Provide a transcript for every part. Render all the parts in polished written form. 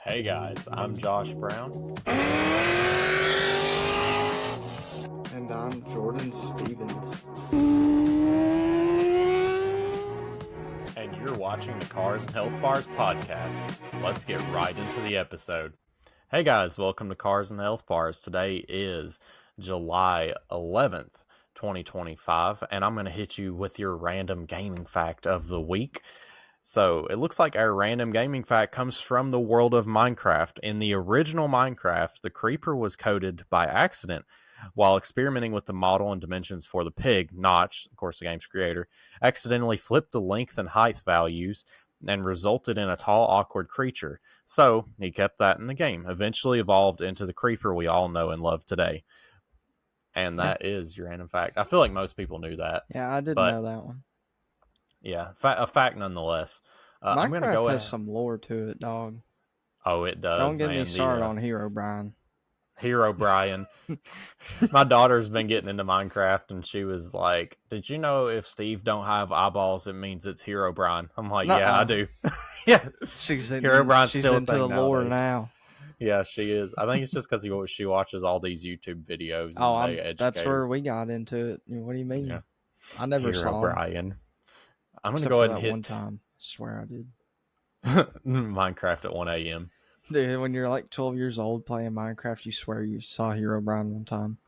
Hey guys, I'm Josh Brown. And I'm Jordan Stevens. And you're watching the Cars and Health Bars podcast. Let's get right into the episode. Hey guys, welcome to Cars and Health Bars. Today is July 11th, 2025, and I'm going to hit you with your random gaming fact of the week. So it looks like our random gaming fact comes from the world of Minecraft. In the original Minecraft, the creeper was coded by accident while experimenting with the model and dimensions for the pig. Notch, of course, the game's creator, accidentally flipped the length and height values and resulted in a tall, awkward creature. So he kept that in the game, eventually evolved into the creeper we all know and love today. And that is your random fact. I feel like most people knew that. Yeah, I didn't know that one. Yeah, a fact nonetheless. I'm going to Minecraft go has ahead. some lore to it, dog. Oh, it does, Don't get man. me started on Hero Brian. Hero Brian. My daughter's been getting into Minecraft, and she was like, "Did you know if Steve don't have eyeballs, it means it's Hero Brian?" I'm like, Nuh-uh. "Yeah, I do." Yeah, She's Hero Brian's she's still a into thing the lore nowadays. now. Yeah, she is. I think it's just because she watches all these YouTube videos and they educate that's her. where we got into it. What do you mean? Yeah. I never Hero saw him. Brian. I'm gonna Except go for ahead and that hit one time. I swear I did. Minecraft at 1 a.m. Dude, when you're like 12 years old playing Minecraft, you swear you saw Hero Brian one time.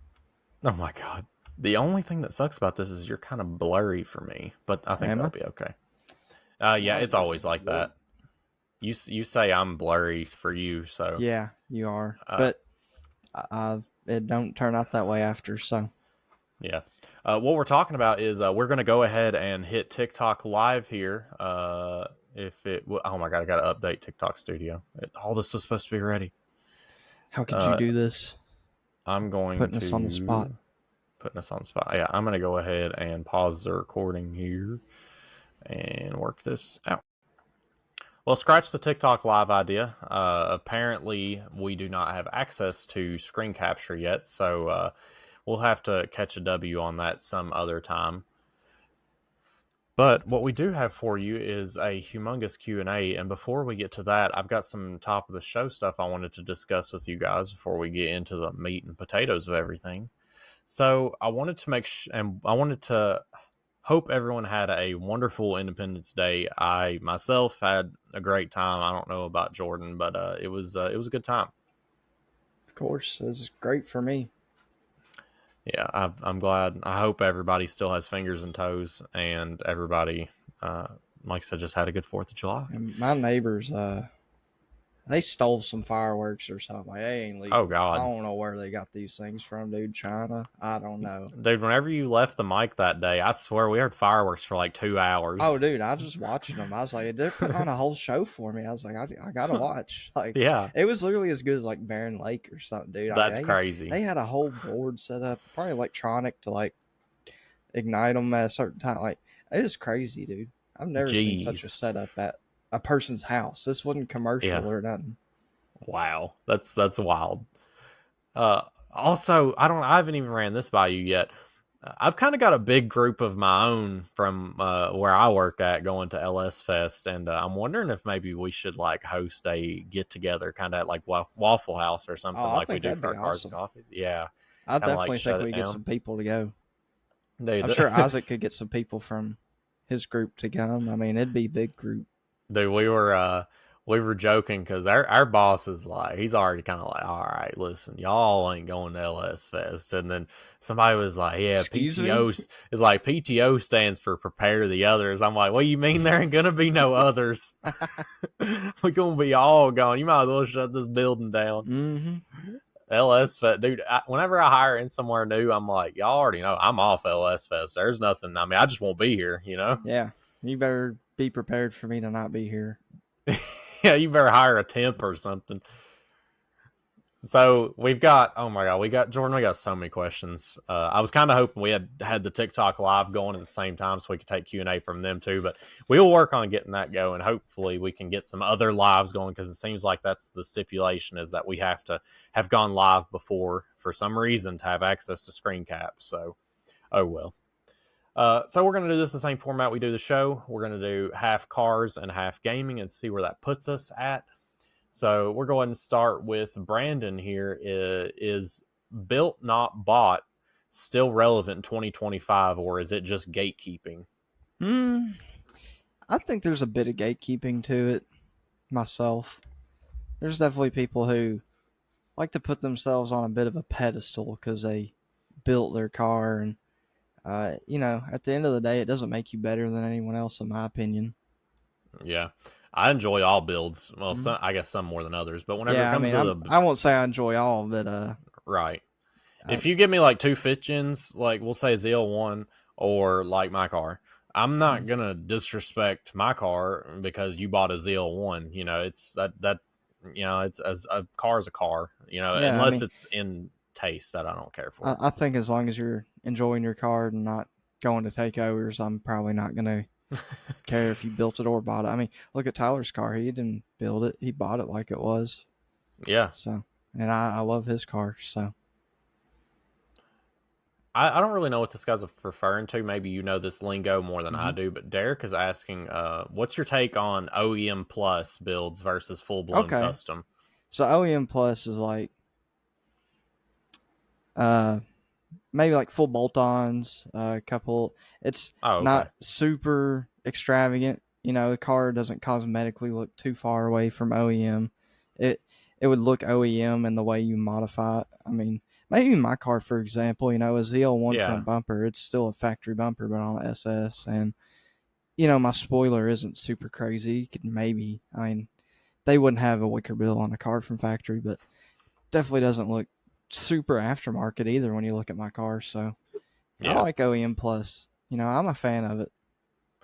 Oh my god. The only thing that sucks about this is you're kind of blurry for me, but I think that'll be okay. Yeah, it's always like that. You say I'm blurry for you, so yeah, you are. But it don't turn out that way after. So yeah. What we're talking about is we're going to go ahead and hit TikTok live here. Oh my god, I got to update TikTok Studio. All this was supposed to be ready. how could you do this? I'm going Putting us on the spot. Putting us on the spot. Yeah, I'm going to go ahead and pause the recording here and work this out. Well, scratch the TikTok live idea. Apparently, we do not have access to screen capture yet, so we'll have to catch a W on that some other time. But what we do have for you is a humongous Q&A, and before we get to that, I've got some top of the show stuff I wanted to discuss with you guys before we get into the meat and potatoes of everything. So I wanted to hope everyone had a wonderful Independence Day. I myself had a great time. I don't know about Jordan, but it was a good time. Of course, it was great for me. Yeah, I'm glad. I hope everybody still has fingers and toes, and everybody, like I said, just had a good 4th of July. And my neighbors, they stole some fireworks or something. Like, they ain't legal. Oh God, I don't know where they got these things from, dude. China? I don't know. Dude, whenever you left the mic that day, I swear we heard fireworks for like 2 hours. Oh, dude, I was just watching them. I was like, they're putting on a whole show for me. I was like, I gotta watch. Like, yeah, it was literally as good as like Barren Lake or something, dude. That's crazy. They had a whole board set up, probably electronic, to like ignite them at a certain time. Like, it is crazy, dude. I've never seen such a setup at a person's house. This wasn't commercial or nothing. Wow, that's wild. Also, I haven't even ran this by you yet. I've kind of got a big group of my own from where I work at going to LS Fest, and I'm wondering if maybe we should like host a get together, kind of at like Waffle House or something like we do for our Cars and Coffee. Yeah, I definitely think we get some people to go. Dude, I'm sure Isaac could get some people from his group to come. I mean, it'd be a big group. Dude, we were joking because our boss is like, he's already kind of like, all right, listen, y'all ain't going to LS Fest. And then somebody was like, yeah, PTO is like, PTO stands for prepare the others. I'm like, what do you mean there ain't gonna be no others? We're gonna be all gone. You might as well shut this building down. Mm-hmm. LS Fest, dude. Whenever I hire in somewhere new, I'm like, y'all already know I'm off LS Fest. There's nothing. I mean, I just won't be here, you know? Yeah, you better be prepared for me to not be here. Yeah, you better hire a temp or something. So we got Jordan. We got so many questions. I was kind of hoping we had the TikTok live going at the same time so we could take Q&A from them too. But we'll work on getting that going. Hopefully we can get some other lives going because it seems like that's the stipulation is that we have to have gone live before for some reason to have access to screen caps. So, oh well. So we're going to do this the same format we do the show. We're going to do half cars and half gaming and see where that puts us at. So we're going to start with Brandon here. Is built not bought still relevant in 2025, or is it just gatekeeping? I think there's a bit of gatekeeping to it myself. There's definitely people who like to put themselves on a bit of a pedestal because they built their car. And, at the end of the day, it doesn't make you better than anyone else, in my opinion. Yeah. I enjoy all builds. Well, Mm-hmm. I guess some more than others, but whenever it Yeah, I comes mean, to the I won't say I enjoy all, but right, I, if you give me like two fitchins, like we'll say ZL1 or like my car, I'm not gonna disrespect my car because you bought a ZL1. It's that it's as a car is a car. yeah, I Unless mean, it's in taste that I don't care for. I think as long as you're enjoying your car and not going to takeovers, I'm probably not gonna care if you built it or bought it. I mean, look at Tyler's car. He didn't build it. He bought it like it was. Yeah. So, and I love his car. So, I don't really know what this guy's referring to. Maybe you know this lingo more than I mm-hmm. do, but Derek is asking, what's your take on OEM plus builds versus full blown Okay. custom? So OEM Plus is like, uh, maybe like full bolt-ons, a couple. It's Oh, okay. not super extravagant. The car doesn't cosmetically look too far away from OEM. It it would look OEM in the way you modify it. I mean, maybe my car, for example, a ZL1 Yeah. front bumper. It's still a factory bumper, but on an SS, and my spoiler isn't super crazy. You could maybe, I mean, they wouldn't have a wicker bill on a car from factory, but definitely doesn't look super aftermarket either when you look at my car. So I Yeah. like OEM Plus. I'm a fan of it.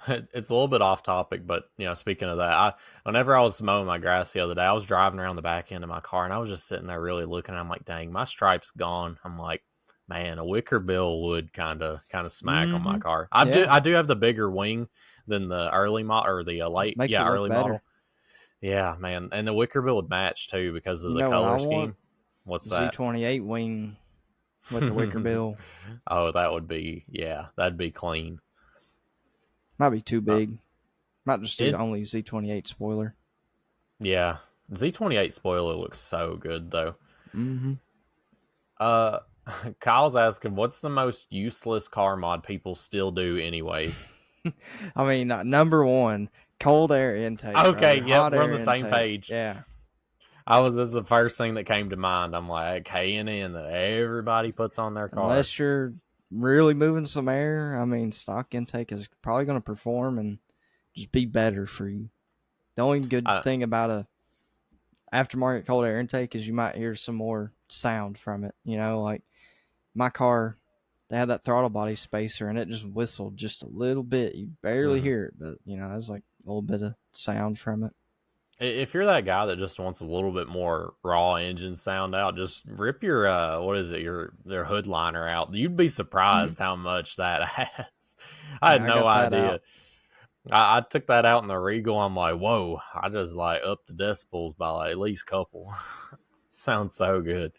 It's a little bit off topic, but speaking of that, whenever I was mowing my grass the other day, I was driving around the back end of my car and I was just sitting there really looking. I'm like, dang, my stripe's gone. I'm like, man, a wicker bill would kind of smack on my Mm-hmm. car. I do Yeah, I do have the bigger wing than the early model or the late, makes it look early better. model. Yeah, man, and the wicker bill would match too because of You the know what I color want? scheme. What's that? Z28 wing with the wicker bill. Oh, that would be that'd be clean. Might be too Uh, big. Might just do it only Z28 spoiler. Yeah, Z28 spoiler looks so good though. Mm-hmm. Uh, Kyle's asking, what's the most useless car mod people still do, anyways? I mean, number one, cold air intake, Okay, brother. yep, Hot we're on air the same intake. page. Yeah. This is the first thing that came to mind. I'm like, K&N that everybody puts on their car. Unless you're really moving some air, I mean, stock intake is probably going to perform and just be better for you. The only good I, thing about a aftermarket cold air intake is you might hear some more sound from it. Like my car, they had that throttle body spacer and it just whistled just a little bit. You barely mhm. hear it, but there's like a little bit of sound from it. If you're that guy that just wants a little bit more raw engine sound out, just rip your what is it, your hood liner out. You'd be Mm-hmm. surprised how much that adds. I had Yeah, I no got that idea. out. I took that out in the Regal. I'm like, whoa! I just like upped the decibels by like at least a couple. Sounds so good.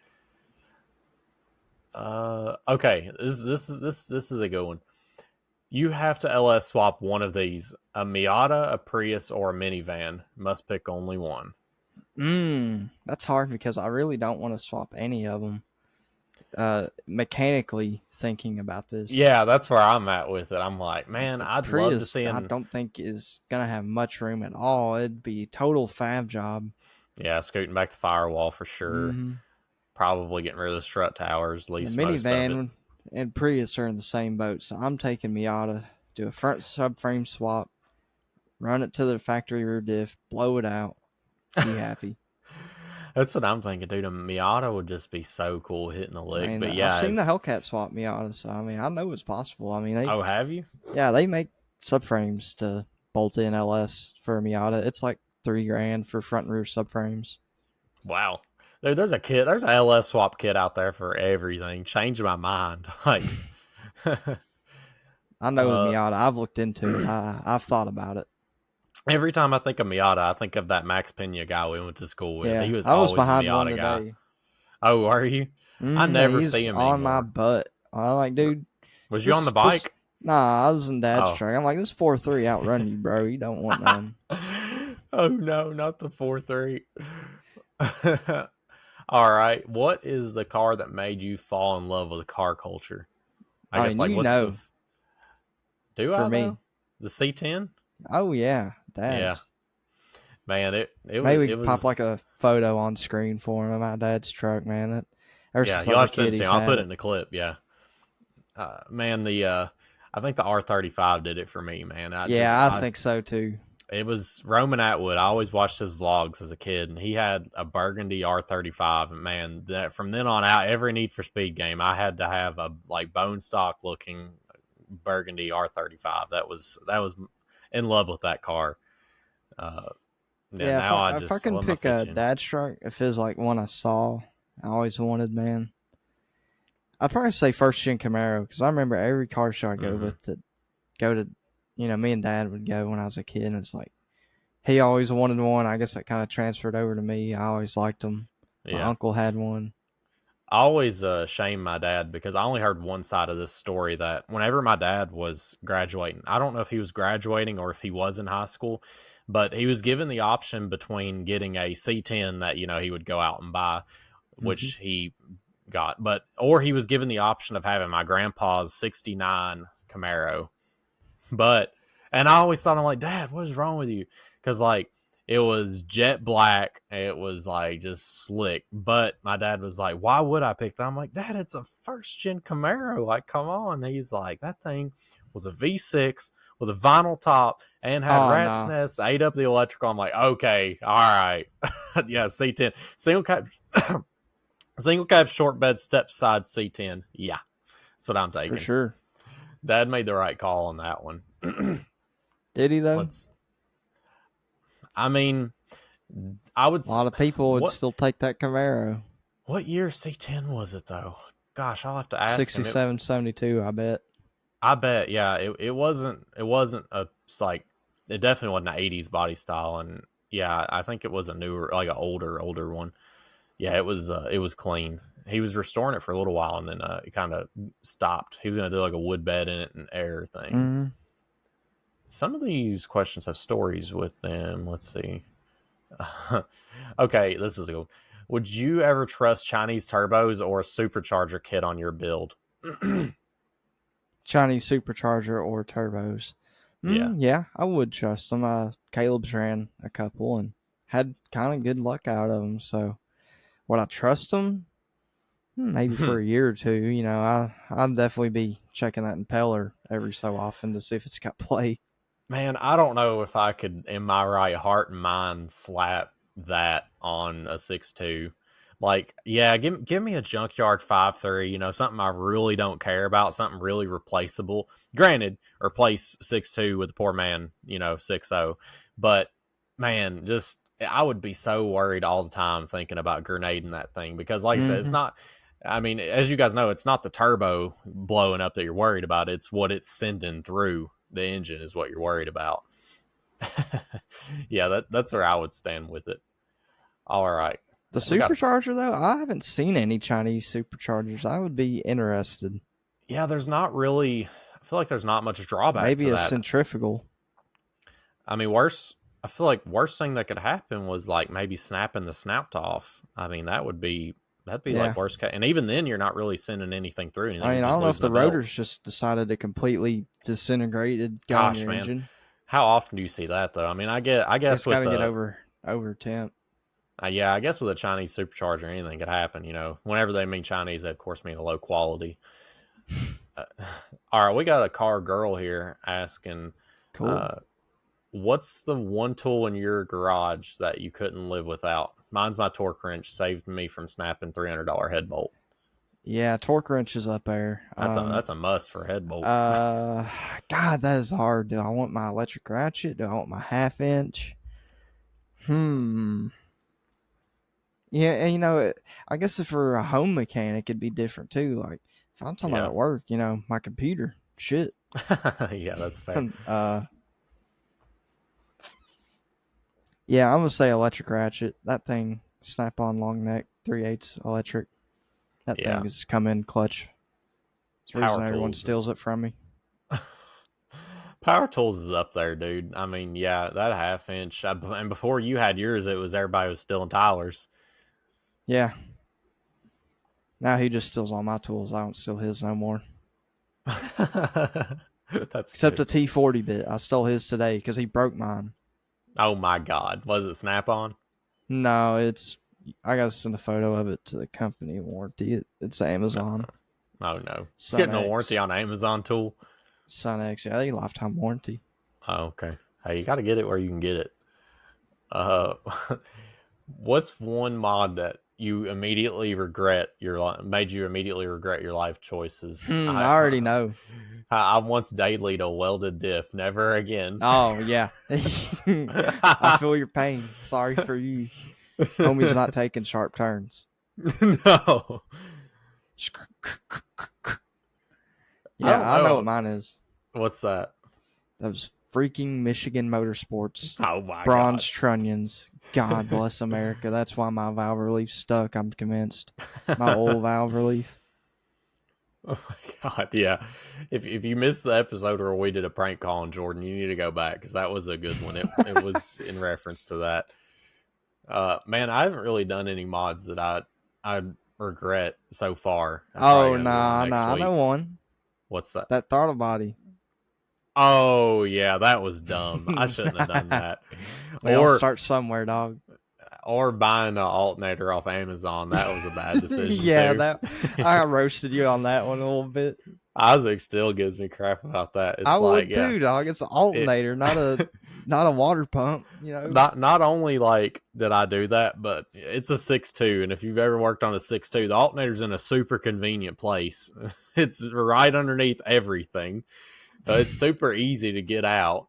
Okay. This is a good one. You have to LS swap one of these: a Miata, a Prius, or a minivan. Must pick only one. That's hard because I really don't want to swap any of them. Mechanically thinking about this, Yeah, that's where I'm at with it. I'm like, man, the I'd love to Prius see I him. don't think is gonna have much room at all. It'd be a total fab job. Yeah, scooting back the firewall for sure. Mm-hmm. Probably getting rid of the strut towers, at The least most of it. minivan and Prius are in the same boat, so I'm taking Miata. Do a front subframe swap, run it to the factory rear diff, blow it out, be happy. That's what I'm thinking, dude. A Miata would just be so cool hitting the I lick. mean, But I've yeah, seen the it's Hellcat swap Miata, so I mean, I know it's possible. I mean, oh, have you? they make subframes to bolt in LS for a Miata. It's like $3,000 for front and rear subframes. Wow. Dude, there's a LS swap kit out there for everything. Changed my mind. Like I know with uh Miata, I've looked into it. I've thought about it. every time I think of Miata, I think of that Max Pena guy we went to school with. Yeah, He was I was always a behind one Miata guy. today. Oh, are you? I And never see he's him on my anymore. butt. I'm like, dude, Was you on the this. bike? Nah, I was in Dad's Oh. truck. I'm like, this 4.3 outrun you, bro. You don't want none. Oh no, not the 4.3. All right. What is the car that made you fall in love with car culture? I I guess mean, like you what's the know, do for I though? me. The C10? Oh yeah, Yeah. Dad's. Man, it Maybe was we it could pop like was a photo on screen for him of my dad's truck, man. Ever yeah, since I you'll was a have to send kid, it to me. he's I'll had put it it. in the clip, yeah. Man, the I think the R35 did it for me, man. Yeah, I think so too. It was Roman Atwood. I always watched his vlogs as a kid, and he had a burgundy R35. And man, that from then on out, every Need for Speed game, I had to have a like bone stock looking burgundy R35. That was in love with that car. Uh, yeah, Yeah, now if I I can love my pick fifth a gen. dad's truck, if it's like one I saw, I always wanted, man. I'd probably say first gen Camaro because I remember every car show I go Mm-hmm. with to go to, me and Dad would go when I was a kid. And it's like he always wanted one. I guess that kind of transferred over to me. I always liked them. My Yeah. uncle had one. I always shame my dad because I only heard one side of this story that whenever my dad was graduating, I don't know if he was graduating or if he was in high school, but he was given the option between getting a C10 that, he would go out and buy, Mm-hmm. which he got, or he was given the option of having my grandpa's 69 Camaro. But and I always thought, I'm like, Dad, what is wrong with you? Because like it was jet black, it was like just slick. But my dad was like, why would I pick that? I'm like, Dad, it's a first gen Camaro. Like, come on. And he's like, that thing was a V6 with a vinyl top and had Oh rat's no, nest, ate up the electrical. I'm like, okay, all right, yeah, C10, single cab, single cab short bed step side C10. Yeah, that's what I'm for taking. sure. Dad made the right call on that one. Did he though? Let's. I mean, I would. A lot of people would What still take that Camaro. what year C10 was it though? Gosh, I'll have to ask him. 67, 72, I bet. I bet. Yeah, it wasn't. It wasn't a like. It definitely wasn't an '80s body style, and yeah, I think it was a newer, like an older one. Yeah, it was. It was clean. He was restoring it for a little while, and then it kind of stopped. He was gonna do like a wood bed in it and air thing. Mm-hmm. Some of these questions have stories with them. Let's see. Okay, this is a good. Would you ever trust Chinese turbos or a supercharger kit on your build? Chinese supercharger or turbos. Yeah. Yeah, I would trust them. Caleb's ran a couple and had kind of good luck out of them. So would I trust them? Maybe for a year or two. I'd definitely be checking that impeller every so often to see if it's got play. Man, I don't know if I could, in my right heart and mind, slap that on a 6.2. Like, yeah, give me a junkyard 5.3, something I really don't care about, something really replaceable. Granted, replace 6.2 with a poor man, 6.0. But, man, just, I would be so worried all the time thinking about grenading that thing because, like I said, it's Mm-hmm. not. I mean, as you guys know, it's not the turbo blowing up that you're worried about. It's what it's sending through the engine is what you're worried about. Yeah, that's where I would stand with it. All right. The We got supercharger, though, I haven't seen any Chinese superchargers. I would be interested. yeah, there's not really I feel like there's not much drawback Maybe to a that. centrifugal. I mean, I feel like worst thing that could happen was like maybe snapping the snout off. I mean, that'd be like Yeah. worst case. And even then you're not really sending anything through anything. I You're mean, I just don't know if losing the a belt. rotors just decided to completely disintegrated, got in Gosh, your man. engine. How often do you see that though? I mean, I guess It's got with to get over temp. yeah, I guess with a Chinese supercharger, anything could happen. Whenever they mean Chinese, they of course mean a low quality. Uh, all right, we got a car girl here asking, Cool. uh, "What's the one tool in your garage that you couldn't live without?" Mine's my torque wrench. Saved me from snapping $300 head bolt. Yeah, torque wrench is up there. That's a must for head bolt. Uh, God, that is hard. Do I want my electric ratchet? Do I want my half inch? Hmm. Yeah, and I guess if for a home mechanic, it'd be different too. Like if I'm talking about Yeah, at work, my computer, shit. yeah, that's fair. uh, yeah, I'm gonna say electric ratchet. That thing, snap on long neck, 3/8 electric. That thing Yeah, has come in clutch. It's the power reason everyone tools steals is it from me. Power Tools is up there, dude. I mean, yeah, that half inch. And before you had yours, it was everybody was stealing Tyler's. Yeah. Now he just steals all my tools. I don't steal his no more. That's Except good. the T40 bit. I stole his today because he broke mine. Oh my God. Was it Snap On? No, it's. I gotta send a photo of it to the company warranty. It's Amazon. Oh no. Sun Getting a X. warranty on an Amazon tool? Sun X. Yeah, I think lifetime warranty. Oh, okay. Hey, you got to get it where you can get it. Uh, what's one mod that you immediately regret made you immediately regret your life choices? I already know. I once dailied a welded diff. Never again. Oh yeah. I feel your pain. Sorry for you. Homie's not taking sharp turns. No. Yeah, I know what mine is. What's that? Those freaking Michigan Motorsports Oh my bronze God. trunnions. God bless America. That's why my valve relief's stuck, I'm convinced. My old valve relief. Oh my God, yeah. If you missed the episode where we did a prank call on Jordan, you need to go back because that was a good one. It was in reference to that. Man, I haven't really done any mods that I regret so far. Oh, nah. I know one. What's that? That throttle body. Oh yeah, that was dumb. I shouldn't have done that. We all start somewhere, dog. Or buying an alternator off Amazon. That was a bad decision Yeah, too. I roasted you on that one a little bit. Isaac still gives me crap about that. It's I like, would too, dog. It's an alternator, not a water pump. You know, not only like did I do that, but it's a 6.2, and if you've ever worked on a 6.2, the alternator's in a super convenient place. It's right underneath everything. It's super easy to get out.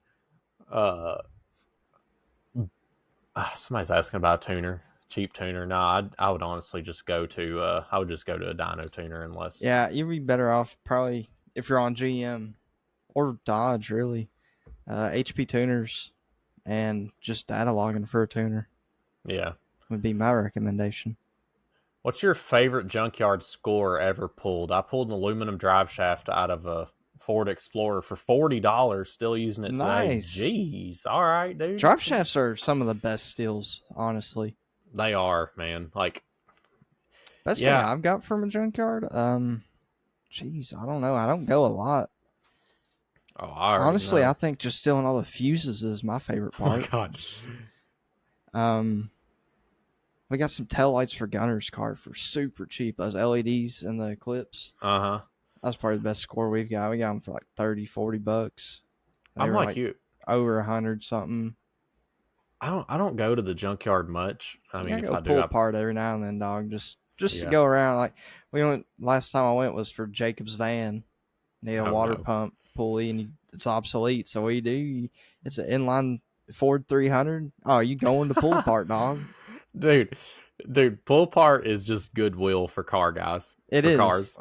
Somebody's asking about a tuner, cheap tuner. No, I would honestly just go to I would just go to a dyno tuner unless. Yeah, you'd be better off probably if you're on GM or Dodge, really. HP tuners and just data logging for a tuner. Yeah, would be my recommendation. What's your favorite junkyard score ever pulled? I pulled an aluminum drive shaft out of a Ford Explorer for $40, still using it today. Nice. Jeez. All right, dude. Drive shafts are some of the best steals, honestly. They are, man. Like, best thing I've got from a junkyard? Jeez, I don't know. I don't go a lot. Oh, honestly, I think just stealing all the fuses is my favorite part. Oh my god. We got some taillights for Gunner's car for super cheap. Those LEDs and the clips. Uh-huh. That's probably the best score we've got. We got them for like $30-$40. I'm like you. Over 100 something. I don't go to the junkyard much. I mean, if I do, pull apart every now and then, dog. Just to go around. Like we went last time I went was for Jacob's van. Need a water pump pulley and it's obsolete. So what do? It's an inline Ford 300. Oh, you going to pull apart, dog? Dude, pull apart is just goodwill for car guys. It is cars.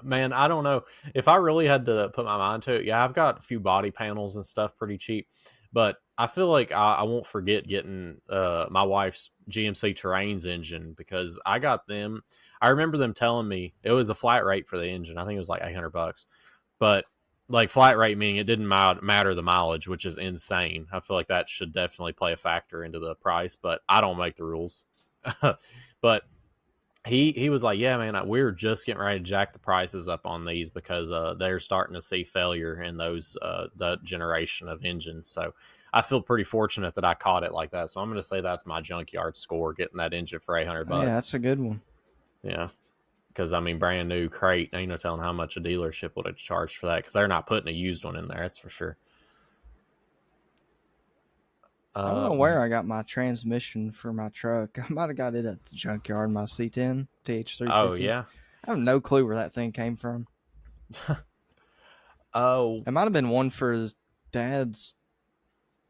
Man, I don't know if I really had to put my mind to it. Yeah, I've got a few body panels and stuff pretty cheap, but I feel like I won't forget getting my wife's GMC Terrains engine because I got them. I remember them telling me it was a flat rate for the engine. I think it was like $800, but like flat rate meaning it didn't matter the mileage, which is insane. I feel like that should definitely play a factor into the price, but I don't make the rules. But he was like, yeah, man, we're just getting ready to jack the prices up on these because they're starting to see failure in those that generation of engines. So I feel pretty fortunate that I caught it like that. So I'm going to say that's my junkyard score, getting that engine for $800. Yeah, that's a good one. Yeah. Because, I mean, brand new crate, ain't no telling how much a dealership would have charged for that because they're not putting a used one in there, that's for sure. I don't know where I got my transmission for my truck. I might have got it at the junkyard, my C10 TH350. Oh, yeah? I have no clue where that thing came from. Oh. It might have been one for his dad's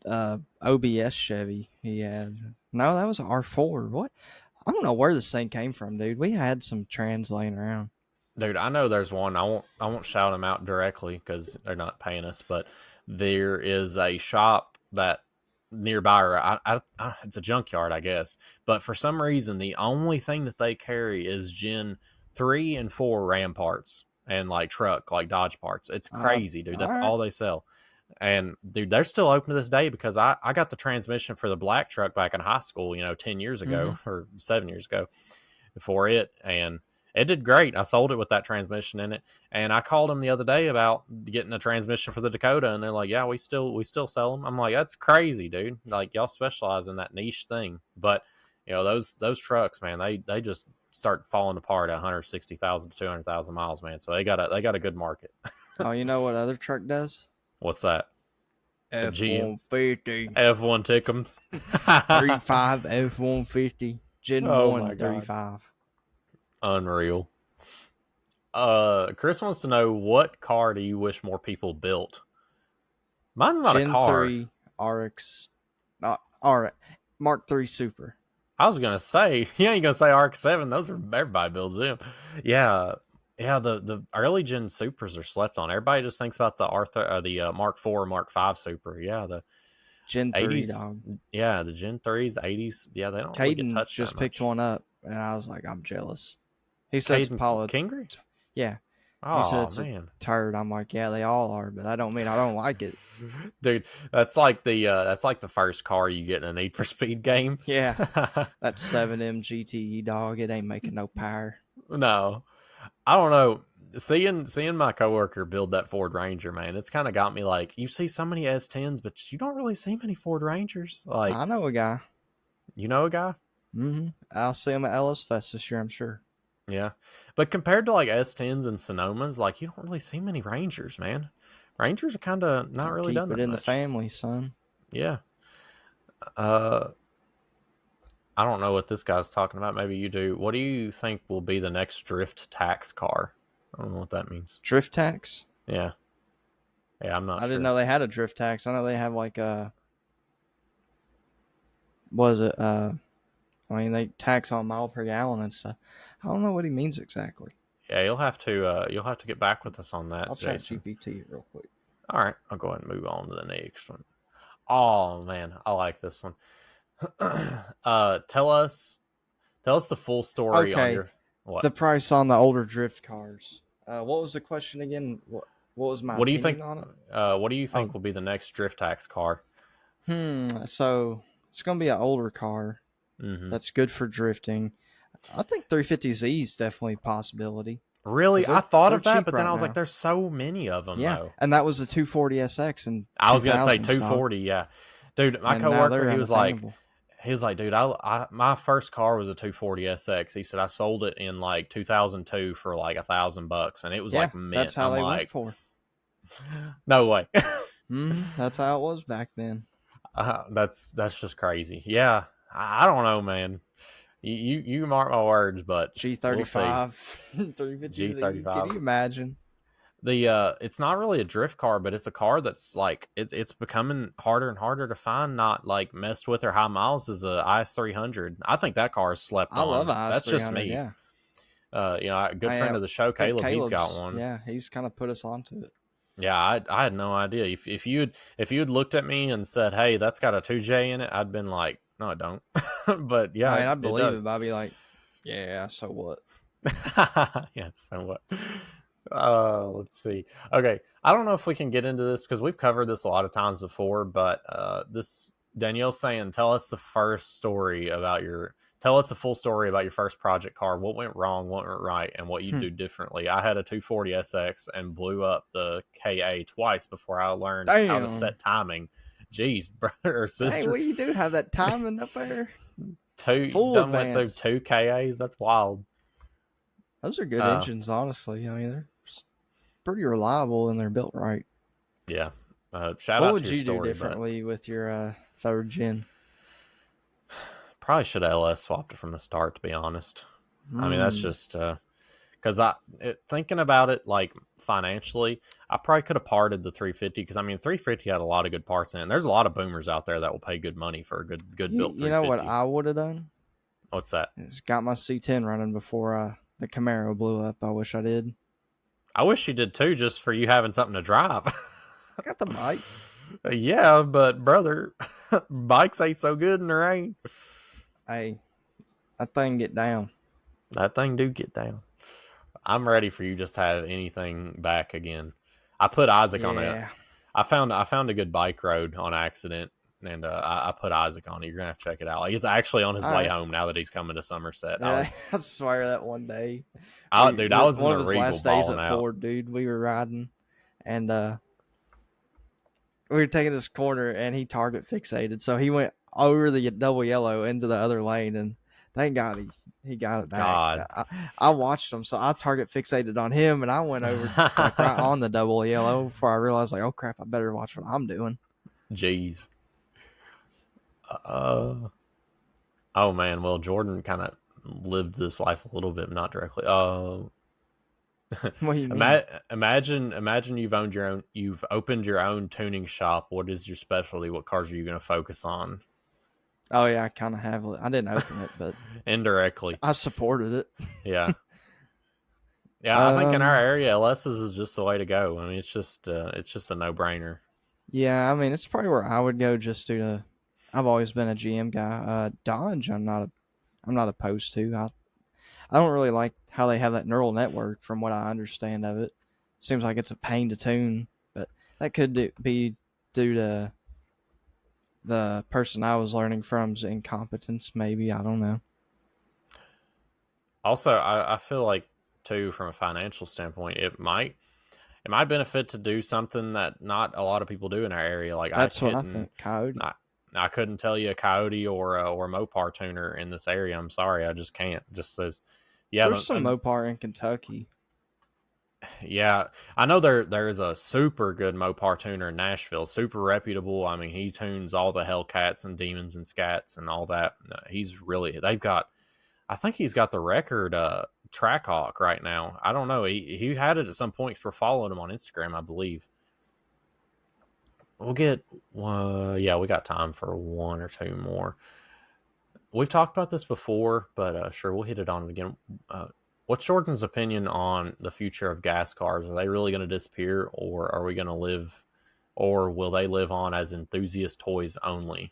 OBS Chevy he had. No, that was an R4. What? I don't know where this thing came from, dude. We had some trans laying around. Dude, I know there's one. I won't shout them out directly because they're not paying us, but there is a shop that nearby. It's a junkyard, I guess. But for some reason, the only thing that they carry is Gen 3 and 4 Ram parts. and like truck, like Dodge parts. It's crazy, dude. All That's right. all they sell. And dude, they're still open to this day because I got the transmission for the black truck back in high school, 10 years Mm-hmm. ago or 7 years ago for it. And it did great. I sold it with that transmission in it. And I called them the other day about getting a transmission for the Dakota. And they're like, yeah, we still sell them. I'm like, that's crazy, dude. Like y'all specialize in that niche thing. But those trucks, man, they just start falling apart at 160,000 to 200,000 miles, man. So they got a good market. Oh, you know what other truck does? What's that? A GM F-150. F1 Tickums. 35 F-150. Gen Oh 1 my god. 35. Unreal. Chris wants to know, what car do you wish more people built? Mine's not a Gen car. 3 RX. Not RX. Mark 3 Super. I was gonna say, you ain't gonna say RX-7. Those are, everybody builds them. Yeah, yeah. The early gen Supers are slept on. Everybody just thinks about the Mark 4, Mark 5 Super. Yeah, the Gen 3, 80s. dog. Yeah, the Gen 3s, 80s. Yeah, they don't really get Caden touched that just picked much. one up, and I was like, I'm jealous. He said it's Caden Apollo. Kingry. Yeah. He said Oh it's a man, turd. I'm like, yeah, they all are, but that don't mean I don't like it. dude, that's like the first car you get in a Need for Speed game. Yeah. That 7M GTE, dog. It ain't making no power. No, I don't know. Seeing my coworker build that Ford Ranger, man, it's kind of got me like, you see so many S10s, but you don't really see many Ford Rangers. Like, I know a guy. you know a guy? Mm-hmm. I'll see him at Ellis Fest this year, I'm sure. Yeah, but compared to like S10s and Sonomas, like you don't really see many Rangers, man. Rangers are kind of not Gotta really keep done it that in the much. family, son. Yeah. Uh, I don't know what this guy's talking about. Maybe you do. What do you think will be the next drift tax car? I don't know what that means. Drift tax? Yeah. Yeah, I'm I not didn't sure. know they had a drift tax. I know they have like a, was it, I mean, they tax on mile per gallon and stuff. I don't know what he means exactly. Yeah, you'll have to get back with us on that, I'll chat Jason. GPT real quick. All right, I'll go ahead and move on to the next one. Oh man, I like this one. Tell us the full story on Okay, your what? the price on the older drift cars. What was the question again? What was my What do you think? opinion on it? What do you Oh, think will be the next drift tax car? so it's gonna be an older car Mm-hmm. that's good for drifting. I think 350Z is definitely a possibility Really, because I thought they're of that, cheap but then right I was like, now. "There's so many of them, Yeah, though." and that was the 240SX in I was gonna say 2000 stock, 240. Yeah, dude, my and now coworker, they're he was like, unattainable. dude, my first car was a 240SX. He said I sold it in like 2002 for like $1,000, and it was Yeah, like mint. that's how I'm they went like, for. no way. That's how it was back then. That's just crazy. Yeah, I don't know, man. You mark my words, but we'll see. G35, 350Z. Can G35. you imagine? It's not really a drift car, but it's a car that's like it's becoming harder and harder to find, not like messed with or high miles, is a IS300. I think that car is slept I love on. an That's just IS300. me. Yeah, A good I friend of the show, think Caleb, he's got Caleb's. one. Yeah, he's kind of put us onto it. Yeah, I had no idea. If you'd looked at me and said, "Hey, that's got a 2J in it," I'd been like, "No, I don't." But I yeah, mean, I'd it believe does. it, but I'd be like, yeah, so what? Yeah, somewhat. Let's see. Okay, I don't know if we can get into this because we've covered this a lot of times before, but this Danielle's saying, tell us the full story about your first project car. What went wrong, what went right, and what you'd Hmm. do differently. I had a 240SX and blew up the KA twice before I learned how to Damn. set timing. Jeez, brother or Dang, sister, what do you do? Have that timing up there? two Full done went through advance. two KAs. That's wild. Those are good Uh, engines, honestly. I mean, they're pretty reliable and they're built right. yeah. Shout What out to would your you do story, but differently with your third gen? probably should have LS swapped it from the start, to be honest. I mean, that's Hmm. just because thinking about it like financially, I probably could have parted the 350 because I mean, 350 had a lot of good parts in it. And there's a lot of boomers out there that will pay good money for a good built You know what 350. I would have done? What's that? Is got my C10 running before the Camaro blew up. I wish I did. I wish you did too, just for you having something to drive. I got the bike. Yeah, but brother, bikes ain't so good in the rain. Hey, that thing get down. That thing do get down. I'm ready for you just to have anything back again. I put Isaac on a. Yeah. I found a good bike road on accident, and I put Isaac on it. You're gonna have to check it out. Like it's actually on his All way right. home now that he's coming to Somerset. Yeah, I swear that one day, Dude, I was in one the of his Regal last days balling at out. Ford, dude, we were riding, and we were taking this corner, and he target fixated, so he went over the double yellow into the other lane, and thank God he got it back. God, I watched him, so I target fixated on him, and I went over like right on the double yellow before I realized, like, oh crap, I better watch what I'm doing. jeez. Uh, oh man. Well, Jordan kind of lived this life a little bit, but not directly. What do you mean? Imagine you've opened your own tuning shop. What is your specialty? What cars are you going to focus on? Oh yeah, I kind of have it. I didn't open it, but Indirectly, I supported it. yeah, yeah. I think in our Um, area, LS's is just the way to go. I mean, it's just a no brainer. yeah, I mean it's probably where I would go just due to I've always been a GM guy. Dodge, I'm not opposed to. I don't really like how they have that neural network. From what I understand of it, seems like it's a pain to tune, but that could be due to the person I was learning from's incompetence. Maybe I don't know. Also, I feel like too, from a financial standpoint, it might benefit to do something that not a lot of people do in our area. Like That's what I think. Coyote. I, I couldn't tell you a Coyote or a Mopar tuner in this area. I'm sorry, I just can't. Just says, yeah, There's some Mopar in Kentucky. yeah. I know there is a super good Mopar tuner in Nashville, super reputable. I mean, he tunes all the Hellcats and Demons and Scats and all that. He's really they've got. I think he's got the record Trackhawk right now. I don't know. He had it at some point because we're following him on Instagram, I believe. We'll get, yeah, we got time for one or two more. We've talked about this before, but sure, we'll hit it on it again. What's Jordan's opinion on the future of gas cars? Are they really going to disappear, or are we going to live, or will they live on as enthusiast toys only?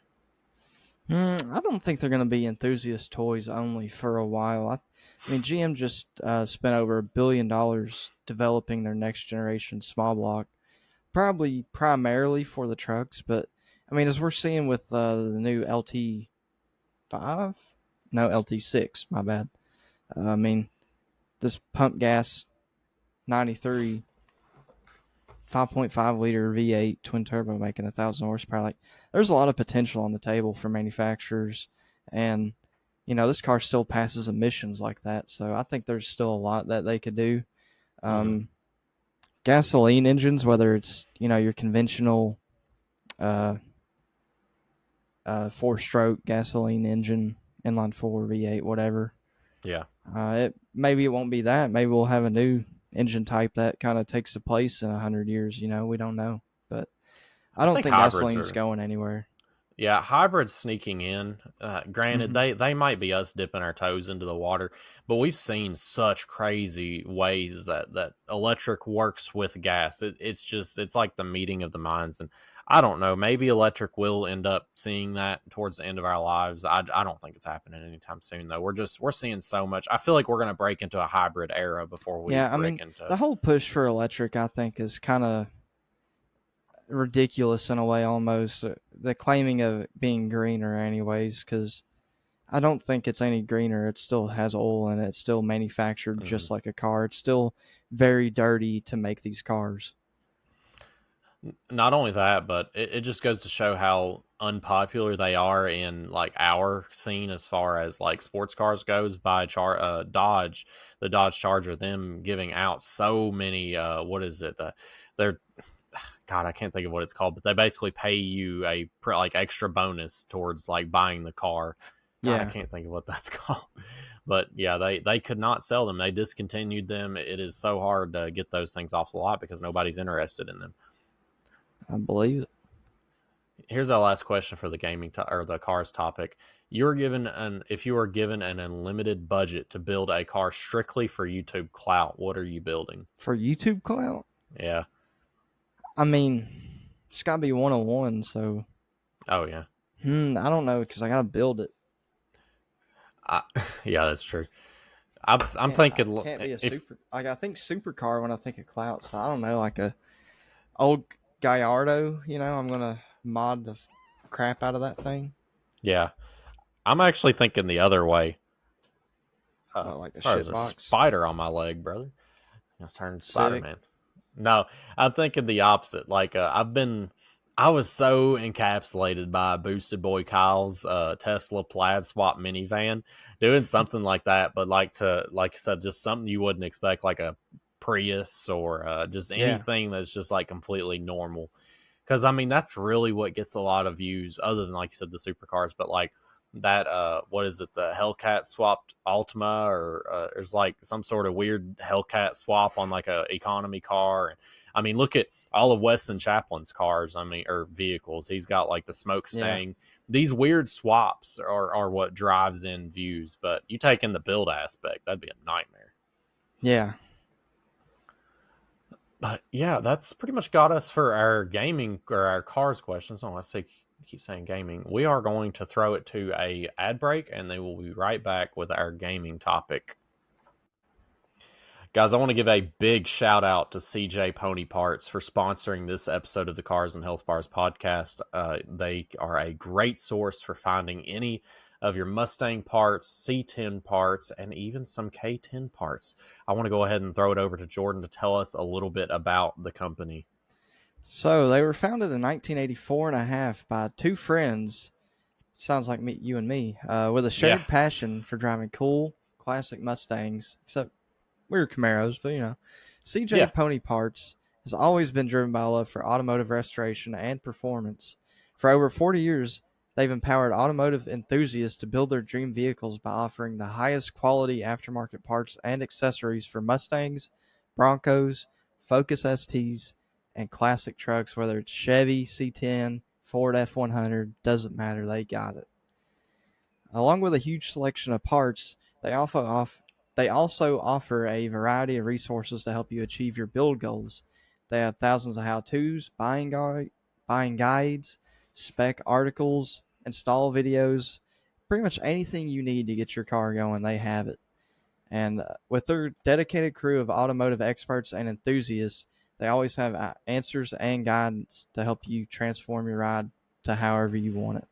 I don't think they're going to be enthusiast toys only for a while. I mean, GM just spent over $1 billion developing their next generation small block, probably primarily for the trucks. But I mean, as we're seeing with the new LT5, no LT6, my bad. I mean, this pump gas 93 5.5 liter V8 twin turbo making 1,000 horsepower. Like, there's a lot of potential on the table for manufacturers, and this car still passes emissions like that. So I think there's still a lot that they could do. Mm-hmm. Gasoline engines, whether it's your conventional uh, 4-stroke gasoline engine, inline four, V8, whatever. Yeah, Maybe it won't be that. Maybe we'll have a new engine type that kind of takes the place in 100 years. We don't know, but I I don't think think hybrids gasoline's are. going anywhere. Yeah, hybrids sneaking in. Granted, Mm-hmm. they might be us dipping our toes into the water, but we've seen such crazy ways that electric works with gas. It's like the meeting of the minds, and I don't know. Maybe electric will end up seeing that towards the end of our lives. I don't think it's happening anytime soon though. We're seeing so much. I feel like we're gonna break into a hybrid era before we Yeah, I break mean, into. the whole push for electric, I think, is kind of ridiculous in a way almost. The claiming of it being greener, anyways, because I don't think it's any greener. It still has oil and it's still manufactured Mm-hmm. just like a car. It's still very dirty to make these cars. Not only that, but it just goes to show how unpopular they are in like our scene as far as like sports cars goes by Dodge, the Dodge Charger, them giving out so many what is it? They're God, I can't think of what it's called, but they basically pay you a like extra bonus towards like buying the car. God, I Yeah, can't think of what that's called. But yeah, they could not sell them. They discontinued them. It is so hard to get those things off the lot because nobody's interested in them. I believe it. Here's our last question for the or the cars topic. If you were given an unlimited budget to build a car strictly for YouTube clout, what are you building? For YouTube clout, Yeah. I mean, it's got to be 101. So, Oh yeah. I don't know because I got to build it. I, yeah, that's true. I'm thinking Can't be a if super. Like I think supercar when I think of clout. So I don't know, like a old Gallardo. I'm gonna mod the crap out of that thing. yeah, I'm actually thinking the other way. Well, like a Sorry, shit there's a box spider on my leg, brother. I turned Spider Civic. Man. No, I'm thinking the opposite. Like I was so encapsulated by Boosted Boy Kyle's Tesla plaid swap minivan, doing something like that, but like I said, just something you wouldn't expect, like a Prius or just Yeah, anything that's just like completely normal. Because I mean, that's really what gets a lot of views, other than like you said, the supercars. But like that, what is it? The Hellcat swapped Altima, or there's like some sort of weird Hellcat swap on like a economy car. And I mean, look at all of Weston Chaplin's cars. I mean, or vehicles. He's got like the yeah, smokestang. These weird swaps are what drives in views. But you take in the build aspect, that'd be a nightmare. yeah. But yeah, that's pretty much got us for our gaming or our cars questions. No, I say keep saying gaming. We are going to throw it to a ad break, and they will be right back with our gaming topic. Guys, I want to give a big shout out to CJ Pony Parts for sponsoring this episode of the Cars and Health Bars podcast. They are a great source for finding any of your Mustang parts, C10 parts, and even some K10 parts. I want to go ahead and throw it over to Jordan to tell us a little bit about the company. So they were founded in 1984 and a half by two friends. Sounds like you and me, with a Yeah, shared passion for driving cool, classic Mustangs. Except we were Camaros, but CJ yeah. Pony Parts has always been driven by love for automotive restoration and performance. For over 40 years, they've empowered automotive enthusiasts to build their dream vehicles by offering the highest quality aftermarket parts and accessories for Mustangs, Broncos, Focus STs, and classic trucks, whether it's Chevy, C10, Ford F100, doesn't matter, they got it. Along with a huge selection of parts, they also offer a variety of resources to help you achieve your build goals. They have thousands of how-tos, buying guides, spec articles, install videos, pretty much anything you need to get your car going, they have it. And with their dedicated crew of automotive experts and enthusiasts, they always have answers and guidance to help you transform your ride to however you want it.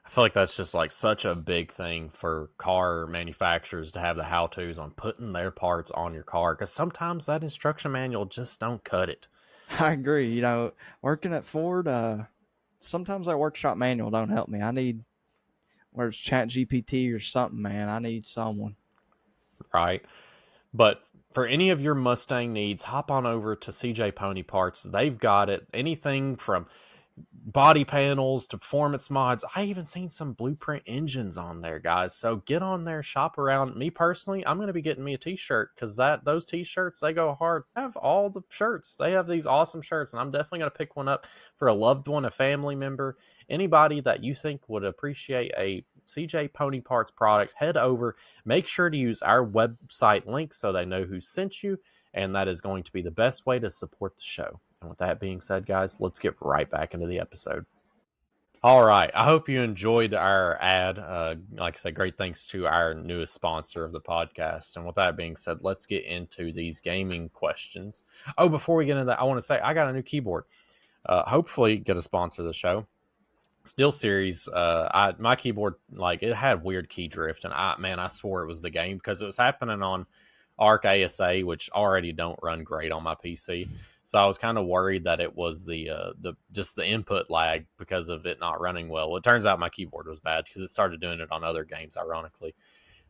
I feel like that's just like such a big thing for car manufacturers to have the how to's on putting their parts on your car, because sometimes that instruction manual just don't cut it. I agree. Working at Ford, sometimes that workshop manual don't help me. I need where it's Chat GPT or something, man. I need someone. Right. But for any of your Mustang needs, hop on over to CJ Pony Parts. They've got it. Anything from body panels to performance mods. I even seen some blueprint engines on there, guys. So get on there, shop around. Me personally, I'm going to be getting me a t-shirt, because those t-shirts, they go hard. I have all the shirts. They have these awesome shirts, and I'm definitely going to pick one up for a loved one, a family member, anybody that you think would appreciate a CJ Pony Parts product. Head over, make sure to use our website link so they know who sent you, and that is going to be the best way to support the show. And with that being said, guys, let's get right back into the episode. All right. I hope you enjoyed our ad. Like I said, great thanks to our newest sponsor of the podcast. And with that being said, let's get into these gaming questions. Oh, before we get into that, I want to say I got a new keyboard. Hopefully, get a sponsor of the show. Steel Series, my keyboard, like, it had weird key drift, and I swore it was the game, because it was happening on Arc ASA, which already don't run great on my PC. So I was kind of worried that it was the just the input lag because of it not running well. It turns out my keyboard was bad, because it started doing it on other games, ironically.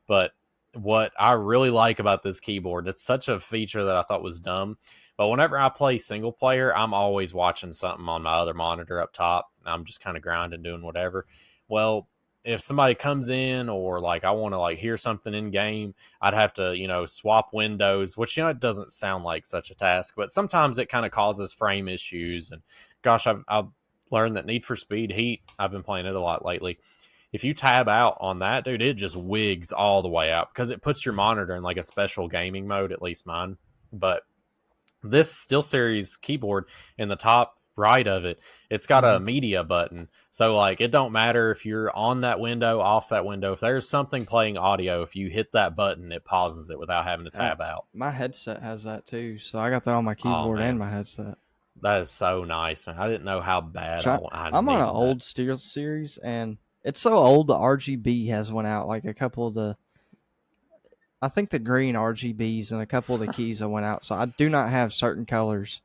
But what I really like about this keyboard, it's such a feature that I thought was dumb. But whenever I play single player, I'm always watching something on my other monitor up top. I'm just kind of grinding, doing whatever. Well, if somebody comes in, or like I want to like hear something in game, I'd have to, swap windows, which, it doesn't sound like such a task, but sometimes it kind of causes frame issues. And gosh, I've learned that Need for Speed Heat, I've been playing it a lot lately. If you tab out on that, dude, it just wigs all the way out, because it puts your monitor in like a special gaming mode, at least mine. But this SteelSeries keyboard, in the top right of it, it's got a media button. So like it don't matter if you're on that window, off that window. If there's something playing audio, if you hit that button, it pauses it without having to tab out. My headset has that too, so I got that on my Oh keyboard and man, my headset. that is so nice, man. I didn't know how bad I I'm on an needed that. old Steel Series, and it's so old the RGB has went out. Like a couple of I think the green RGBs and a couple of the keys have went out, so I do not have certain colors.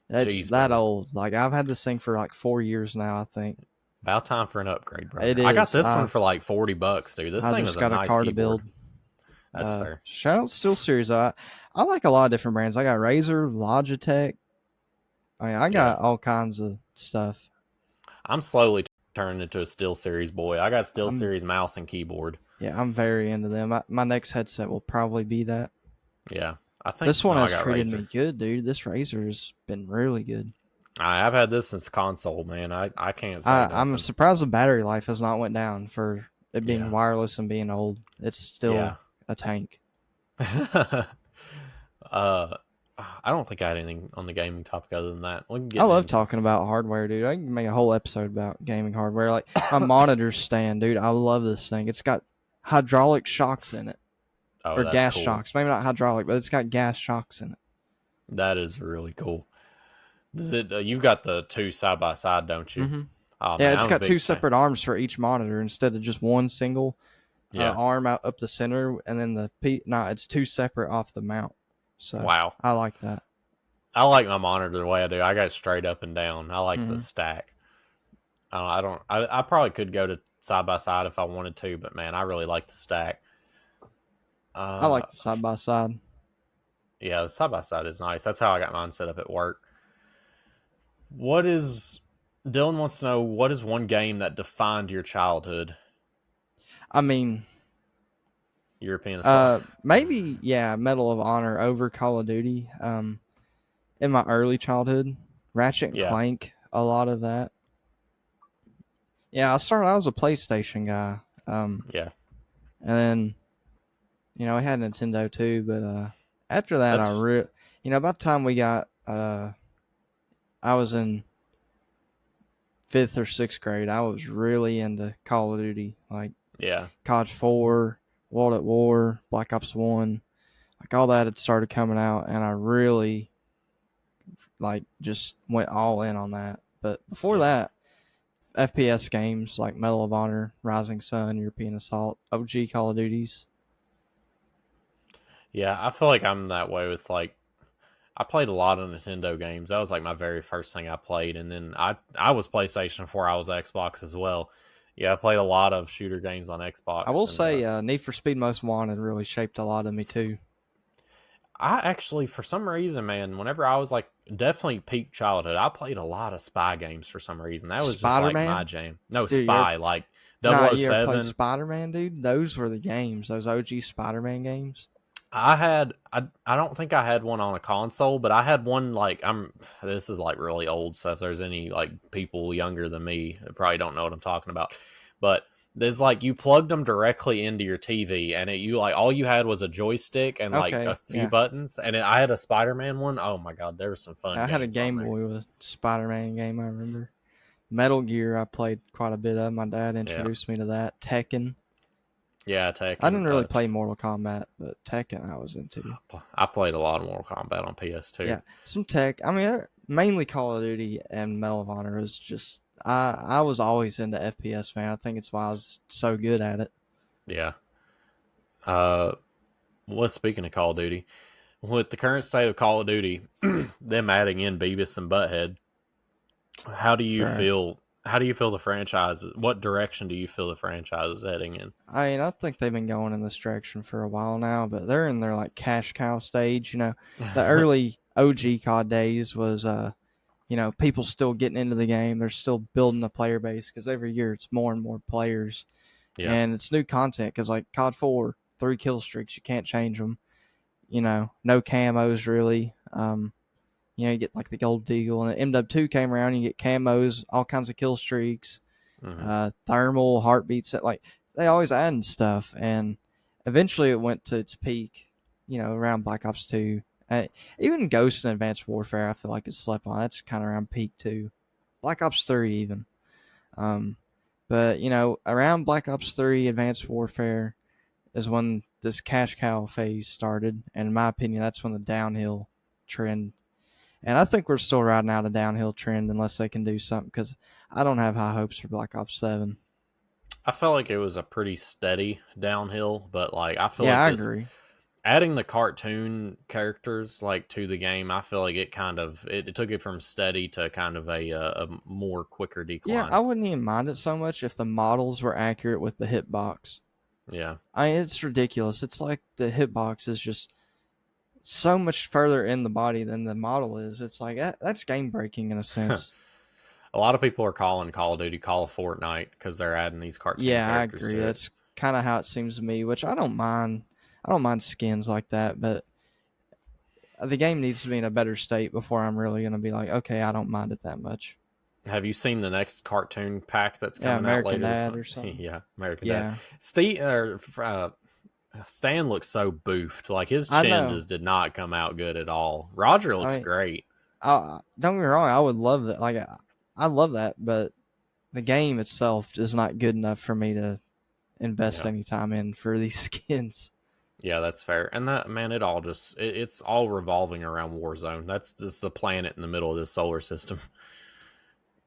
It's Jeez, that brother. old. Like I've had this thing for like 4 years now, I think. About time for an upgrade, brother. It I got is. this one for like $40, dude. This I thing is just a got a nice car to keyboard. build. That's fair. Shout out Steel Series. I like a lot of different brands. I got Razer, Logitech. I mean, I got all kinds of stuff. I'm slowly turning into a Steel Series boy. I got Steel I'm Series mouse and keyboard. Yeah, I'm very into them. My next headset will probably be that. Yeah, I think. This one No, I has got treated Razer. me good, dude. This Razer's been really good. I've had this since console, man. I can't say I'm nothing. surprised the battery life has not went down for it being Yeah, wireless and being old. It's yeah. still a tank. uh, I don't think I had anything on the gaming topic other than that. We can I get love into talking about hardware, dude. I can make a whole episode about gaming hardware. Like my monitor stand, dude. I love this thing. It's got hydraulic shocks in it, Oh, or that's gas cool. shocks. Maybe not hydraulic, but it's got gas shocks in it. That is really cool. Does it? You've got the two side by side, don't you? Mm-hmm. Oh Yeah, man, it's I'm a got two big fan. separate arms for each monitor instead of just one single Yeah. arm out up the center, and then it's two separate off the mount. So Wow. I like that. I like my monitor the way I do. I got straight up and down. I like the Mm-hmm. stack. I don't. I probably could go to side by side if I wanted to, but man, I really like the stack. I Uh, like the side by side. yeah, the side by side is nice. That's how I got mine set up at work. What is Dylan wants to know? What is one game that defined your childhood? I mean, European Assault. maybe Medal of Honor over Call of Duty. In my early childhood, Ratchet and Yeah, Clank, a lot of that. Yeah, I was a PlayStation guy. yeah. And then I had Nintendo too, but after that, That's about the time we got I was in 5th or 6th grade. I was really into Call of Duty, like yeah, COD 4, World at War, Black Ops 1, like all that had started coming out, and I really like just went all in on that. But before yeah, that, FPS games like Medal of Honor, Rising Sun, European Assault, OG Call of Duties. yeah. I feel like I'm that way with like I played a lot of Nintendo games. That was like my very first thing I played, and then I was PlayStation before I was Xbox as well. Yeah, I played a lot of shooter games on I Xbox, will and say Need for Speed Most Wanted really shaped a lot of me too. I actually, for some reason, man, whenever I was like definitely peak childhood, I played a lot of spy games for some reason. That was just like my Spider-Man? jam. No, Dude, spy, like nah, Double O you ever played Seven. Spider-Man, dude? Those were the games. Those OG Spider-Man games. I don't think I had one on a console, but I had one like this is like really old, so if there's any like people younger than me, they probably don't know what I'm talking about. But there's like you plugged them directly into your TV, and you like all you had was a joystick and like a Okay, few yeah. buttons, and I had a Spider-Man one. Oh my god, there were some fun I had a games on Game there. Boy with a Spider-Man game, I remember. Metal Gear, I played quite a bit of. My dad Yeah, introduced me to that. Tekken. yeah, I Tekken. didn't really play Mortal Kombat, but Tekken I was into. I played a lot of Mortal Kombat on PS2. Yeah, some tech. I mean, mainly Call of Duty and Medal of Honor is just. I was always into FPS, man. I think it's why I was so good at it. Yeah. Uh, well, speaking of Call of Duty, with the current state of Call of Duty, them adding in Beavis and Butthead, how do you Right. feel? How do you feel the franchise? What direction do you feel the franchise is heading in? I mean, I think they've been going in this direction for a while now, but they're in their like cash cow stage. The early OG COD days was people still getting into the game. They're still building the player base because every year it's more and more players, Yeah. and it's new content. Because like COD 4, 3 kill streaks, you can't change them. No camos really. You get like the gold deagle, and MW2 came around. You get camos, all kinds of kill streaks, Hmm. thermal heartbeats. Like they always adding stuff, and eventually it went to its peak. Around Black Ops 2. Even Ghost and Advanced Warfare, I feel like it's slept on. That's kind of around peak too. Black Ops 3 even. But around Black Ops 3 Advanced Warfare is when this cash cow phase started, and in my opinion, that's when the downhill trend. And I think we're still riding out a downhill trend unless they can do something, because I don't have high hopes for Black Ops 7. I felt like it was a pretty steady downhill, but like I feel Yeah, like I this agree. adding the cartoon characters like to the game, I feel like it took it from steady to kind of a more quicker Yeah, decline. I wouldn't even mind it so much if the models were accurate with the hitbox. Yeah. I mean, it's ridiculous. It's like the hitbox is just so much further in the body than the model is. It's like that's game breaking in a sense. A lot of people are calling Call of Duty Call of Fortnite because they're adding these cartoon Yeah, I characters agree. to it. That's kind of how it seems to me, which I don't mind. I don't mind skins like that, but the game needs to be in a better state before I'm really going to be like, okay, I don't mind it that much. Have you seen the next cartoon pack that's Yeah, coming out American later this Dad month? or something. Yeah, American Dad. Yeah, Stan looks so boofed. Like his I chin know. just did not come out good at all. Roger I looks mean, great. don't get me wrong. I would love that. Like, I love that, but the game itself is not good enough for me to invest Yeah. any time in for these skins. Yeah, that's fair. And that man, it's all revolving around Warzone. That's just the planet in the middle of this solar system.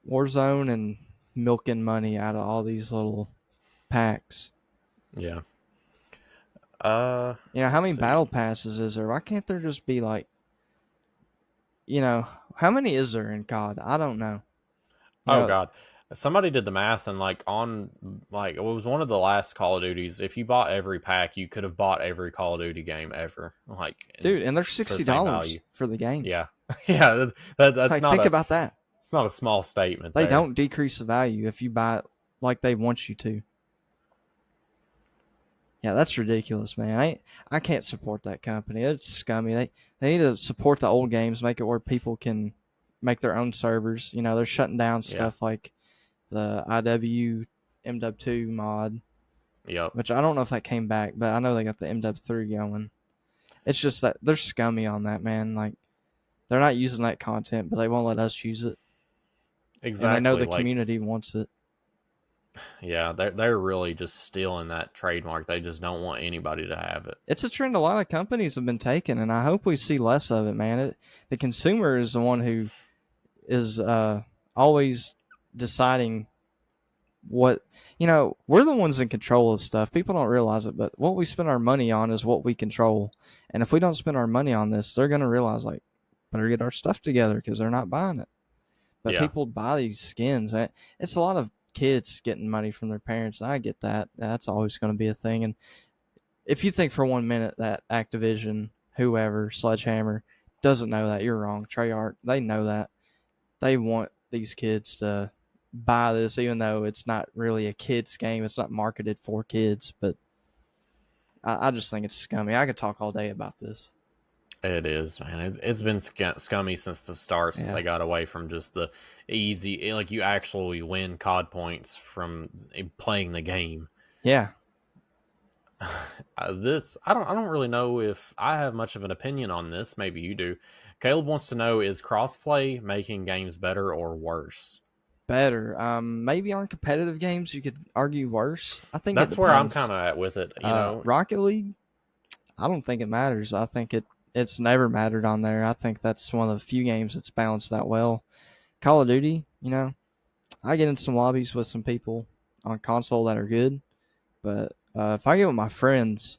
Warzone and milking money out of all these little packs. Yeah. How Let's many battle see. passes is there? Why can't there just be like, how many is there in COD? I don't know. You Oh know, God. Somebody did the math and it was one of the last Call of Duties. If you bought every pack, you could have bought every Call of Duty game ever. Like and dude, and they're it's the $60 same value. for the game. Yeah. Yeah, that's Like, not think a about that. it's not a small statement They there. don't decrease the value if you buy it like they want you to. Yeah, that's ridiculous, man. I can't support that company. It's scummy. They need to support the old games, make it where people can make their own servers. They're shutting down Yeah. stuff like the IW MW2 mod, Yep. which I don't know if that came back, but I know they got the MW3 going. It's just that they're scummy on that, man. Like, they're not using that content, but they won't let us use it, and they know Exactly. the Like community wants it. yeah, they're really just stealing that trademark. They just don't want anybody to have it. It's a trend a lot of companies have been taking, and I hope we see less of it, man. The consumer is the one who is always deciding what we're the ones in control of stuff. People don't realize it, but what we spend our money on is what we control. And if we don't spend our money on this, they're going to realize, like, better get our stuff together because they're not buying it. But Yeah. people buy these skins. It's a lot of kids getting money from their parents. I get that. That's always going to be a thing. And if you think for 1 minute that Activision, whoever, Sledgehammer, doesn't know that, you're wrong. Treyarch, they know that. They want these kids to buy this, even though it's not really a kid's game. It's not marketed for kids, but I just think it's scummy. I could talk all day about this. It is, man. It's been scummy since the start, since Yeah. they got away from just the easy, like you actually win COD points from playing the game. Yeah. I don't really know if I have much of an opinion on this. Maybe you do. Caleb wants to know: is crossplay making games better or worse? Better. Maybe on competitive games you could argue worse. I think it That's where I'm depends. kind of at with it. You know, Rocket League, I don't think it matters. I think it's never mattered on there. I think that's one of the few games that's balanced that well. Call of Duty, I get in some lobbies with some people on console that are good, but if I get with my friends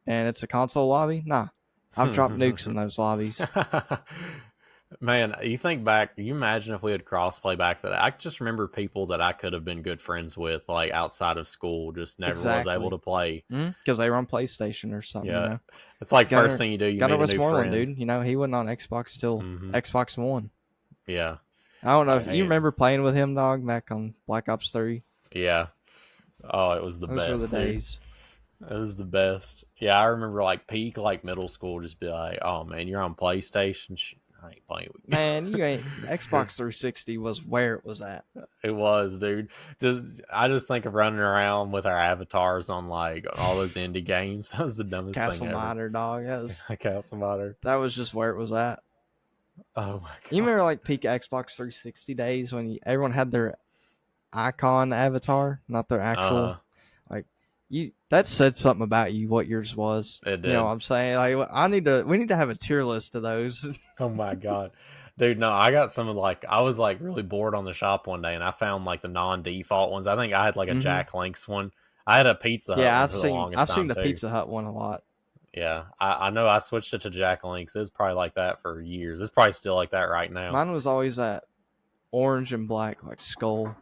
and it's a console lobby, nah, I've dropped nukes in those lobbies. man, you think back, you imagine if we had crossplay back then. I just remember people that I could have been good friends with, like outside of school, just never was able Exactly, to play. because they were on PlayStation or something. Yeah, it's like first Gunner thing you do, you Gunner meet a new Westmoreland, friend. dude. He wasn't on Xbox till Hmm. Xbox One. Yeah, I don't know if you hey, remember playing with him, dog, back on Black Ops 3. yeah. Oh, it was the Those were the best, dude. days. It was the best. Yeah, I remember like peak like middle school, just be like, "Oh man, you're on PlayStation. I ain't playing with Man, you ain't you." Xbox 360 was where it was at. It was, dude. I just think of running around with our avatars on like all those indie games. That was the dumbest thing Castle ever. Miner, dog. Castle Modern. That was just where it was at. Oh my You god. remember like peak Xbox 360 days when everyone had their icon avatar, not their actual. Uh-huh. Like that said something about you. What yours was. It You know did. what I'm saying? Like we need to have a tier list of those. Oh my god. Dude, no, I got some of like I was like really bored on the shop one day and I found like the non-default ones. I think I had like a hmm Jack Links one. I had a Pizza Hut Yeah, one for the longest I've seen time the too. Pizza Hut one a lot. Yeah. I know I switched it to Jack Links. It was probably like that for years. It's probably still like that right now. Mine was always that orange and black, like skull.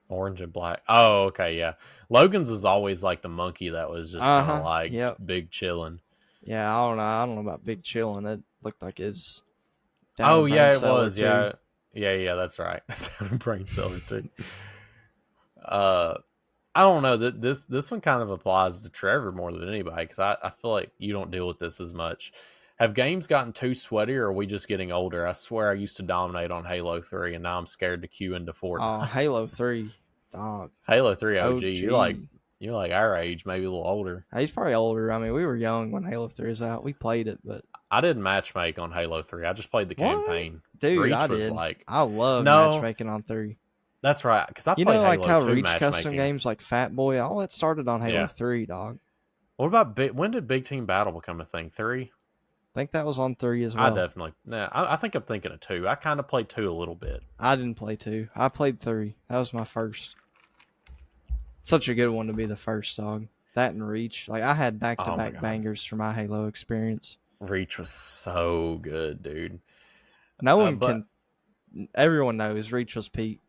Orange and black. Oh, okay, yeah. Logan's was always like the monkey that was just Uh kind of huh. like Yep. big chilling. Yeah, I don't know. I don't know about Big Chillin'. It looked like it's down a Oh brain yeah, it cellar was. too. Yeah. Yeah, that's right. Brain cellar too. Uh I don't know that this one kind of applies to Trevor more than anybody because I feel like you don't deal with this as much. Have games gotten too sweaty, or are we just getting older? I swear I used to dominate on Halo 3, and now I'm scared to queue into Oh, Fortnite. Halo 3, dog. Halo 3 OG, OG. you're like our age, maybe a little older. He's probably older. I mean, we were young when Halo 3 was out. We played it, but I didn't matchmake on Halo 3. I just played the what? campaign. Dude, I Reach was did. like, I love no, matchmaking on 3. that's right, because I You played know, like Halo how 2 Reach custom matchmaking. games like Fat Boy, all that started on Halo Yeah. 3, dog. What about when did Big Team Battle become a thing? 3? I think that was on 3 as I well. definitely, yeah, I think I'm thinking of 2. I kind of played 2 a little bit. I didn't play 2. I played 3. That was my first. Such a good one to be the first, dog. That and Reach. Like, I had back to Oh my back god, bangers for my Halo experience. Reach was so good, dude. No one But can. Everyone knows Reach was peak.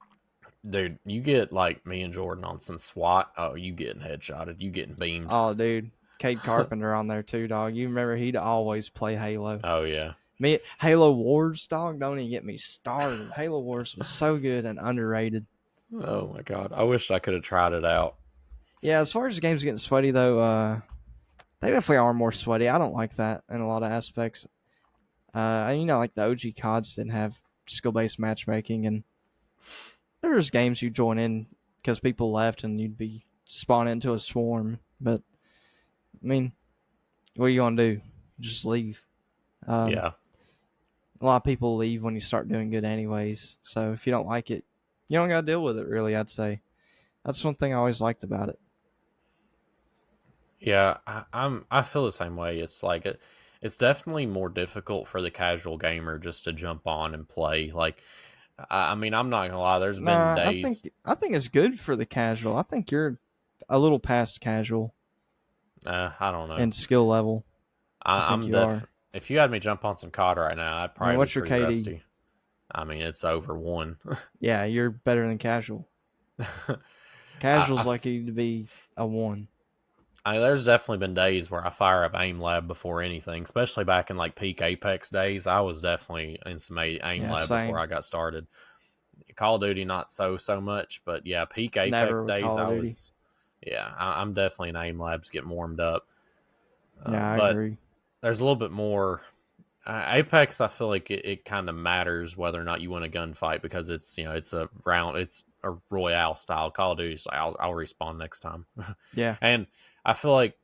dude, you get like me and Jordan on some SWAT. Oh, you getting headshotted? You getting beamed? Oh, dude. Cade Carpenter on there too, dog. You remember he'd always play Halo. Oh yeah. Me, Halo Wars, dog. Don't even get me started. Halo Wars was so good and underrated. Oh my god, I wish I could have tried it out. Yeah, as far as the games getting sweaty though, they definitely are more sweaty. I don't like that in a lot of aspects. Like the OG CODs didn't have skill based matchmaking, and there's games you join in because people left and you'd be spawned into a swarm. But I mean, what are you gonna do? Just leave. Um, Yeah. a lot of people leave when you start doing good, anyways. So if you don't like it, you don't gotta deal with it. Really, I'd say that's one thing I always liked about it. Yeah, I feel the same way. It's like it's definitely more difficult for the casual gamer just to jump on and play. Like, I mean, I'm not gonna lie. There's been Nah, days. I think it's good for the casual. I think you're a little past casual I don't know. in skill level. I think I'm you are. If you had me jump on some COD right now, I'd I mean, probably be what's your pretty KD? rusty. I mean, it's over 1. Yeah, you're better than casual. I, Casual's likely to be a 1. there's definitely been days where I fire up aim lab before anything, especially back in like peak Apex days. I was definitely in some aim Yeah, lab before same. I got started. Call of Duty, not so much, but yeah, peak Apex Never with days, Call of Duty. I'm definitely in aim labs getting warmed up. Yeah, I But agree. there's a little bit more. Apex, I feel like it kind of matters whether or not you win a gunfight because it's a round, it's a royale style. Call of Duty's like I'll respawn next time, Yeah. and I feel like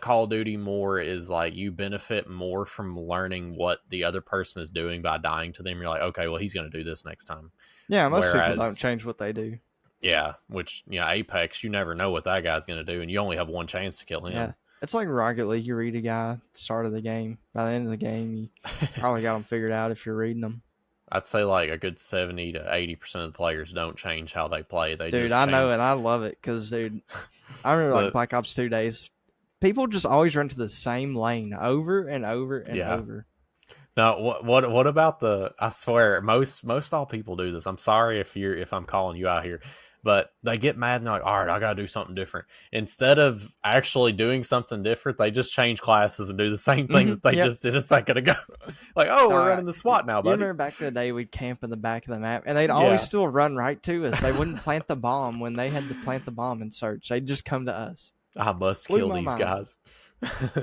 Call of Duty more is like you benefit more from learning what the other person is doing by dying to them. You're like, okay, well he's gonna do this next time. Yeah, most people don't Whereas, change what they do. yeah, which Apex, you never know what that guy's gonna do, and you only have one chance to kill Yeah. him. It's like Rocket League. You read a guy at the start of the game. By the end of the game, you probably got them figured out if you're reading them. I'd say like a good 70 to 80% of the players don't change how they play. They Dude, just I know, change and I love it because, dude, I remember like the Black Ops 2 days. People just always run to the same lane over and over and yeah. over. Now what about the? I swear most all people do this. I'm sorry if I'm calling you out here, but they get mad and they're like, all right, I gotta do something different. Instead of actually doing something different, they just change classes and do the same thing that they Yep. just did a second ago. Like, oh, we're running the SWAT now, You buddy. remember back in the day, we'd camp in the back of the map, and they'd always Yeah, still run right to us. They wouldn't plant the bomb when they had to plant the bomb and search. They'd just come to us. I must Blew kill my these mind. guys.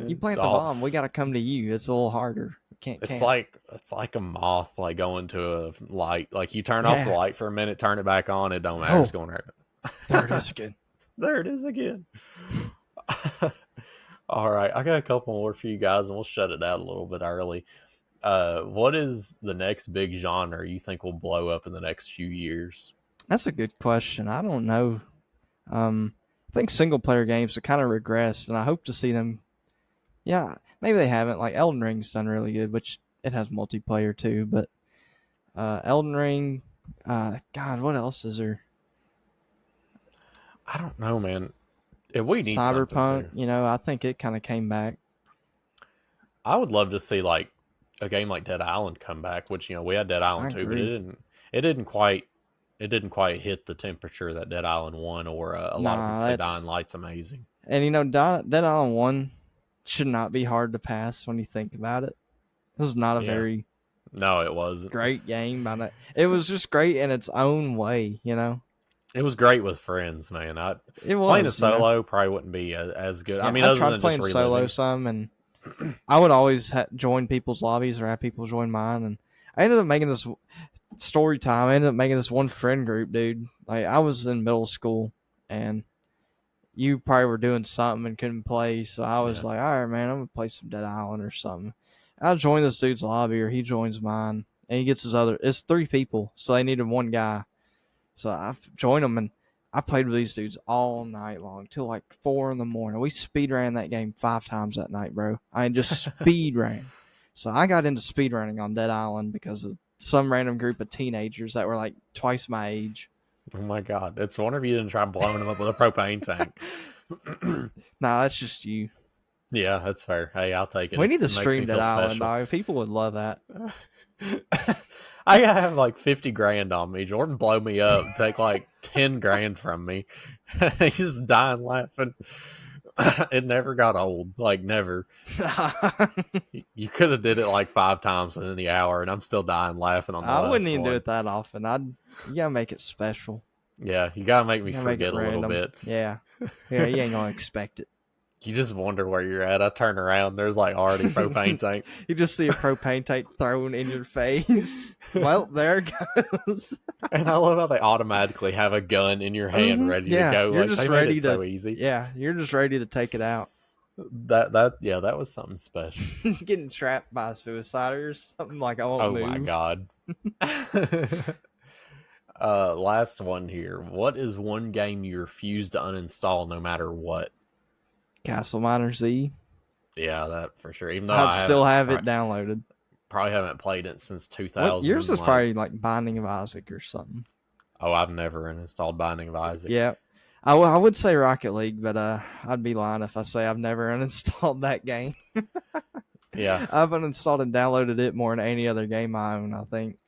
You plant the So bomb, we got to come to you. It's a little harder. We can't it's camp. like a moth like going to a light. Like you turn off the Yeah. light for a minute, turn it back on. It don't matter. It's Oh, going right. there it is again. There it is again. All right, I got a couple more for you guys, and we'll shut it out a little bit early. What is the next big genre you think will blow up in the next few years? That's a good question. I don't know. I think single player games have kind of regressed, and I hope to see them. Yeah, maybe they haven't. Like Elden Ring's done really good, which it has multiplayer too. But Elden Ring, God, what else is there? I don't know, man. We need something Cyberpunk, too. I think it kind of came back. I would love to see like a game like Dead Island come back, which we had Dead I Island 2, but agree. it didn't quite hit the temperature that Dead Island 1 or a lot of people Nah, say that's Dying Light's amazing. and Dead Island 1 should not be hard to pass when you think about it. It was not a Yeah. very No, it wasn't. great game, but it was just great in its own way. It was great with friends, man. It Playing a was. solo probably wouldn't be as good. I Yeah, mean, I other tried than just playing solo reliving. some, and I would always join people's lobbies or have people join mine, and I ended up making this story time. I ended up making this one friend group, dude. Like I was in middle school, and you probably were doing something and couldn't play, so I was Yeah. like, all right, man, I'm gonna play some Dead Island or something. I'll join this dude's lobby, or he joins mine, and he gets his other. It's 3 people, so they needed one guy. So I joined them, and I played with these dudes all night long till like 4 in the morning. We speed ran that game 5 times that night, bro. I just speed ran. So I got into speed running on Dead Island because of some random group of teenagers that were like twice my age. Oh my god! It's wonder if you didn't try blowing them up with a propane tank. Nah, that's just you. Yeah, that's fair. Hey, I'll take it. We need to It makes me stream Dead feel Island, special. dog. People would love that. I have like 50 grand on me. Jordan blow me up, take like 10 grand from me. He's just dying laughing. It never got old. Like never. You could have did it like 5 times in the hour, and I'm still dying laughing on the I wouldn't last even do one. it that often. You gotta make it special. Yeah, you gotta make You me gotta make it forget a little random. bit. Yeah. Yeah, you ain't gonna expect it. You just wonder where you're at. I turn around, there's like already propane tank. You just see a propane tank thrown in your face. Well, there it goes. And I love how they automatically have a gun in your hand ready to Yeah, go. you're Like just they made ready it to. so easy. Yeah, you're just ready to take it out. That was something special. Getting trapped by a suicide or something like I won't Oh move. my god. Last one here. What is one game you refuse to uninstall no matter what? Castle Miner Z. Yeah, that for sure. Even though I'd I still haven't have it downloaded. probably haven't played it since What yours 2000. is Like, probably like Binding of Isaac or something. oh, I've never installed Binding of Isaac. Yeah. I would say Rocket League, but I'd be lying if I say I've never uninstalled that game. Yeah, I've uninstalled and downloaded it more than any other game I own, I think.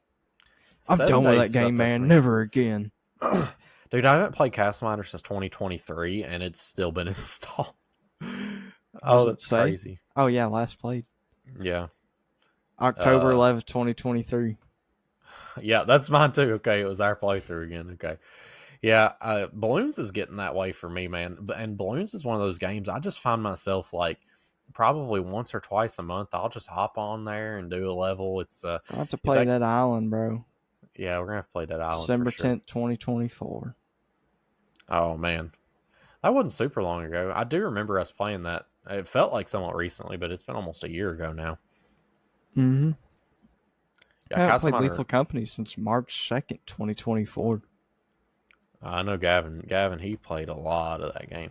I'm 7 done with days that is up game, there for man. me. Never again. Dude, I haven't played Castle Miner since 2023, and it's still been installed. Oh, that's crazy. Oh, yeah, last played. Yeah. October 11th, 2023. Yeah, that's mine too. Okay, it was our playthrough again. Okay. Yeah, Balloons is getting that way for me, man. And Balloons is one of those games I just find myself like probably once or twice a month. I'll just hop on there and do a level. It's I have to play that island, bro. Yeah, we're gonna have to play that island December for sure. 10th, 2024. Oh man, that wasn't super long ago. I do remember us playing that. It felt like somewhat recently, but it's been almost a year ago now. Mm-hmm. Yeah, I haven't played Lethal Company since March 2nd, 2024. I know Gavin, he played a lot of that game.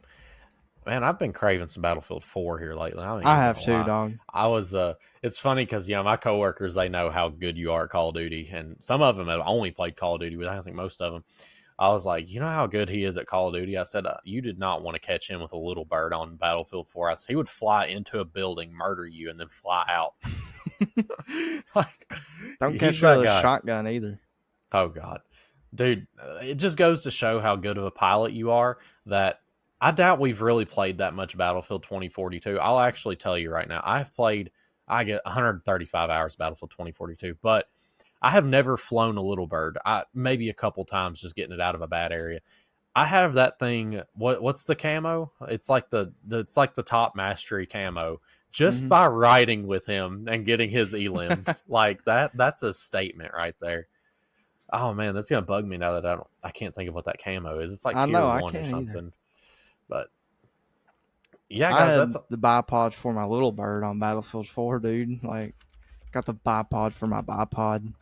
Man, I've been craving some Battlefield 4 here lately. I have too, dog. I was, it's funny because, my coworkers, they know how good you are at Call of Duty. And some of them have only played Call of Duty, but I think most of them. I was like, you know how good he is at Call of Duty? I said, you did not want to catch him with a little bird on Battlefield 4. I said, he would fly into a building, murder you, and then fly out. Like, don't catch me with a shotgun either. Oh, God. Dude, it just goes to show how good of a pilot you are that I doubt we've really played that much Battlefield 2042. I'll actually tell you right now, I get 135 hours Battlefield 2042, but I have never flown a little bird. Maybe a couple times just getting it out of a bad area. I have that thing. What's the camo? It's like the top mastery camo. Just by riding with him and getting his elims like that, that's a statement right there. Oh man, that's gonna bug me now that I can't think of what that camo is. It's like tier 1 or something. Either. But yeah, guys, that's the bipod for my little bird on Battlefield 4, dude. Like Got the bipod for my bipod.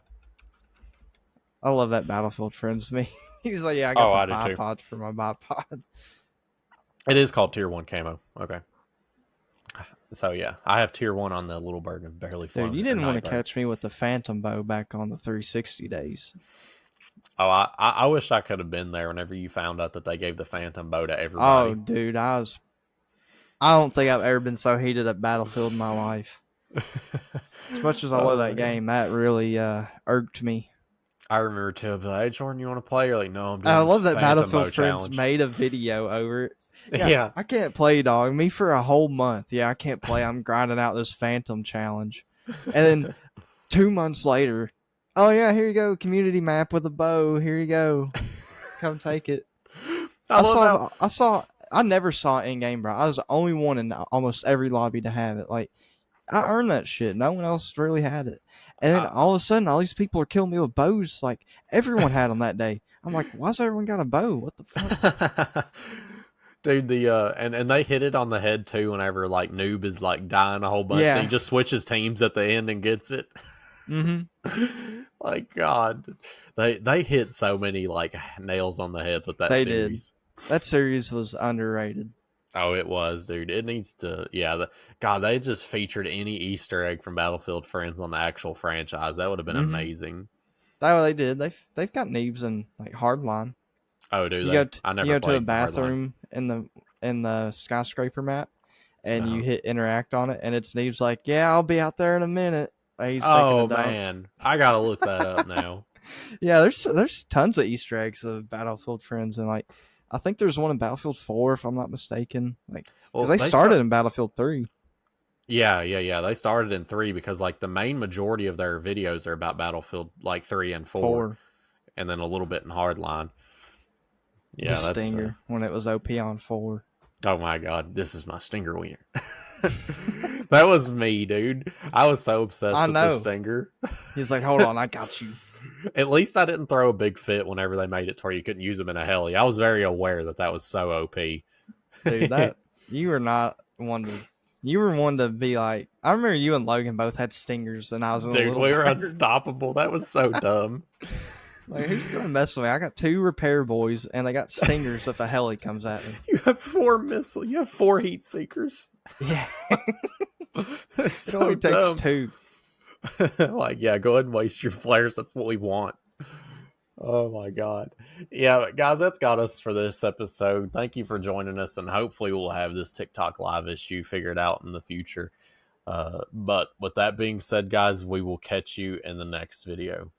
I love that Battlefield Friends me. He's like, yeah, I got Oh, the I do too. bipod for my bipod. It is called Tier 1 camo. Okay. So, yeah, I have Tier 1 on the Little Bird and barely flown Dude, you it, or didn't want to Nightbird. catch me with the Phantom Bow back on the 360 days. Oh, I wish I could have been there whenever you found out that they gave the Phantom Bow to Oh, everybody. dude, I don't think I've ever been so heated at Battlefield in my life. As much as I love that game, that really irked me. I remember too. Like, hey, Jordan, you want to play? You're like, no, I'm doing I this love that Phantom Bow Battlefield Friends challenge. made a video over it. Yeah, Yeah. I can't play, dog. Me for a whole month. Yeah, I can't play. I'm grinding out this Phantom challenge. And then 2 months later, oh yeah, here you go, community map with a bow. Here you go. Come take it. I never saw it in game, bro. I was the only one in almost every lobby to have it. Like, I earned that shit. No one else really had it. And then all of a sudden, all these people are killing me with bows. Like, everyone had them that day. I'm like, why's everyone got a bow? What the fuck? Dude, and they hit it on the head too whenever like Noob is like dying a whole bunch. Yeah. And he just switches teams at the end and gets it. Mm-hmm. Like, God. They hit so many like nails on the head with that series. That series was underrated. Oh, it was, dude. It needs to, yeah. God, they just featured any Easter egg from Battlefield Friends on the actual franchise. That would have been amazing. That's what they did. They've got Neebs in like Hardline. Oh, do You they? go I you never go to a played bathroom in the skyscraper map, and Hardline. you hit interact on it, and it's Neebs like, yeah, I'll be out there in a minute. Like, he's taking Oh a dump. man, I gotta look that up now. Yeah, there's tons of Easter eggs of Battlefield Friends, and like I think there's one in Battlefield 4 if I'm not mistaken. Like, because Well, they started in Battlefield 3. Yeah. They started in 3 because like the main majority of their videos are about Battlefield like 3 and 4. And then a little bit in Hardline. Yeah, the Stinger when it was OP on 4. Oh my God, this is my Stinger wiener. That was me, dude. I was so obsessed with the Stinger. He's like, hold on, I got you. At least I didn't throw a big fit whenever they made it to where you couldn't use them in a heli. I was very aware that was so OP. Dude, that you were not one to. You were one to be like. I remember you and Logan both had Stingers, and I was. Dude, we were unstoppable. That was so dumb. Like, who's gonna mess with me? I got 2 repair boys, and they got Stingers if a heli comes at me. You have 4 missiles. You have 4 heat seekers. Yeah, It only takes 2. Like, yeah, go ahead and waste your flares. That's what we want. Oh my God. Yeah, guys, that's got us for this episode. Thank you for joining us, and hopefully we'll have this TikTok live issue figured out in the future. But with that being said, guys, we will catch you in the next video.